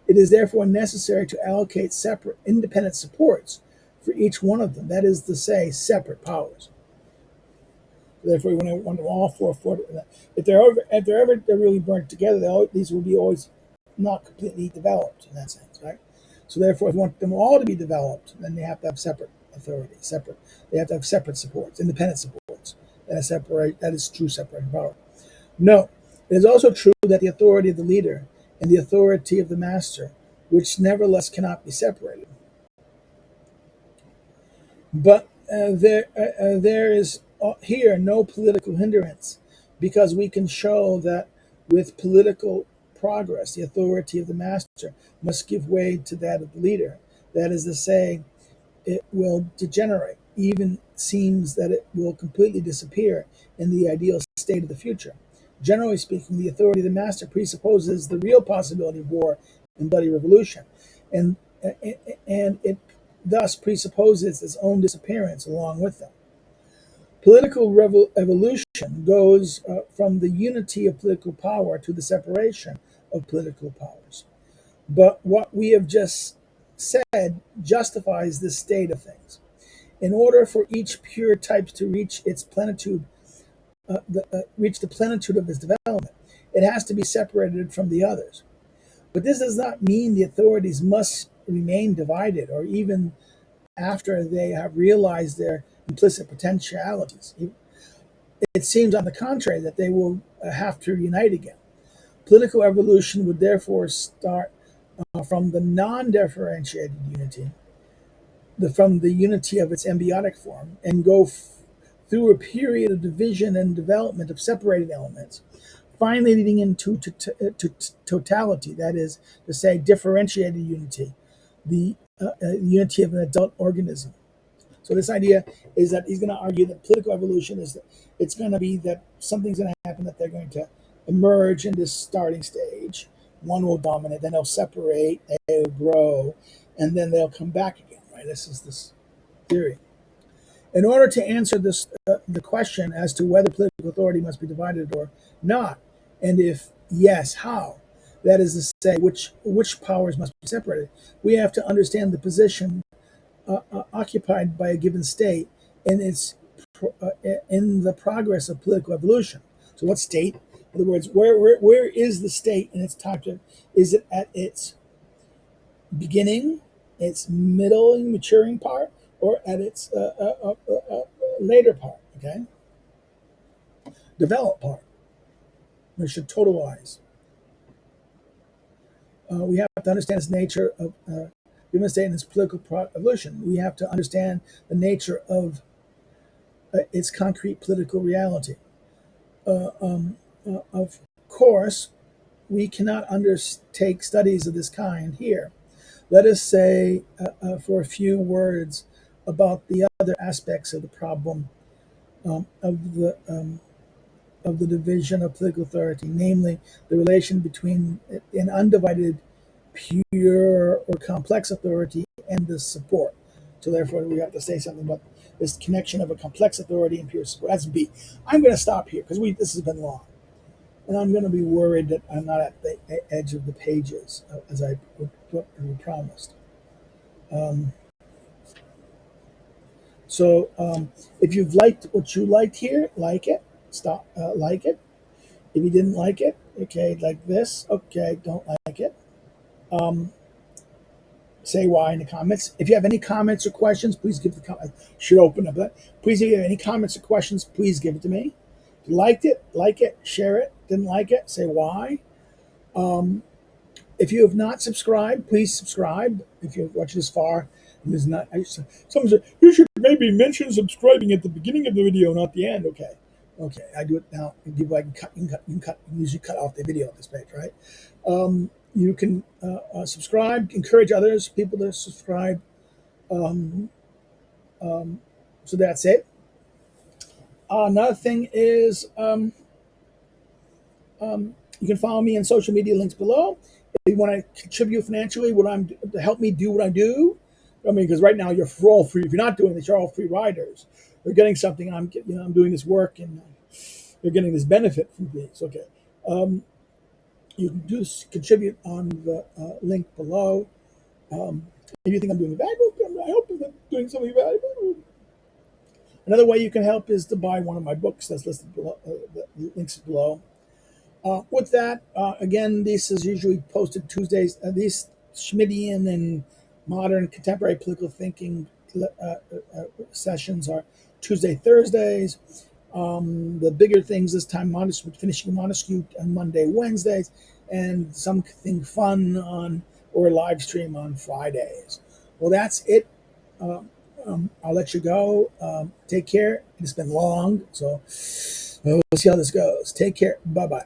Speaker 1: it is therefore necessary to allocate separate independent supports for each one of them, that is to say, separate powers. Therefore, we want all four. If they're really burnt together, these will be always not completely developed in that sense, right? So therefore, if you want them all to be developed, then they have to have separate authority, separate. They have to have separate supports, independent supports. That is true separating power. No, it is also true that the authority of the leader and the authority of the master, which nevertheless cannot be separated. But there is here no political hindrance, because we can show that with political progress, the authority of the master must give way to that of the leader. That is to say, it will degenerate, even seems that it will completely disappear in the ideal state of the future. Generally speaking, the authority of the master presupposes the real possibility of war and bloody revolution, and and it thus presupposes its own disappearance along with them. Political evolution goes from the unity of political power to the separation of political powers. But what we have just said justifies this state of things. In order for each pure type to reach its plenitude, reach the plenitude of its development, it has to be separated from the others. But this does not mean the authorities must remain divided, or even after they have realized their implicit potentialities. It seems, on the contrary, that they will have to unite again. Political evolution would therefore start from the non-differentiated unity, from the unity of its embryonic form, and go through a period of division and development of separated elements, finally leading into to totality, that is to say, differentiated unity, the unity of an adult organism. So this idea is that he's going to argue that political evolution is that it's going to be that something's going to happen, that they're going to emerge in this starting stage. One will dominate, then they'll separate, they'll grow, and then they'll come back again. Right? This is this theory. In order to answer the question as to whether political authority must be divided or not, and if yes, how, that is to say, which powers must be separated, we have to understand the position occupied by a given state in its in the progress of political evolution. So, what state? In other words, where is the state in its time? Is it at its beginning, its middle and maturing part, or at its later part? Okay, developed part. We should totalize. We have to understand its nature of given state in its political evolution. We have to understand the nature of its concrete political reality. Of course, we cannot undertake studies of this kind here. Let us say for a few words about the other aspects of the problem of the division of political authority, namely the relation between an undivided, pure or complex authority and the support. So therefore, we have to say something about this connection of a complex authority and pure support. That's B. I'm going to stop here because this has been long, and I'm going to be worried that I'm not at the edge of the pages as I promised. So if you've liked what you liked here, like it. Stop. Like it. If you didn't like it, okay, like this. Okay, don't like it. Say why in the comments. If you have any comments or questions, please give the comment. Should open up that. Please, if you have any comments or questions, please give it to me. If you liked it, like it, share it. Didn't like it, say why. If you have not subscribed, please subscribe. If you've watched this far, and there's not, someone said you should maybe mention subscribing at the beginning of the video, not the end. Okay, I do it now. People, I can cut. You can usually cut off the video at this page, right? You can subscribe. Encourage others, people to subscribe. So that's it. Another thing is you can follow me on social media, links below. They want to contribute financially, what I'm to help me do what I do. I mean, because right now you're for all free. If you're not doing this, you're all free riders. They're getting something. I'm doing this work, and they're getting this benefit from this. Okay, um, you can do contribute on the link below. If you think I'm doing valuable, I hope I'm doing something valuable. Another way you can help is to buy one of my books that's listed below. The links below. With that, again, this is usually posted Tuesdays. These Schmittian and modern contemporary political thinking sessions are Tuesday, Thursdays. The bigger things this time, finishing Montesquieu on Monday, Wednesdays, and something fun on or live stream on Fridays. Well, that's it. I'll let you go. Take care. It's been long, so we'll see how this goes. Take care. Bye bye.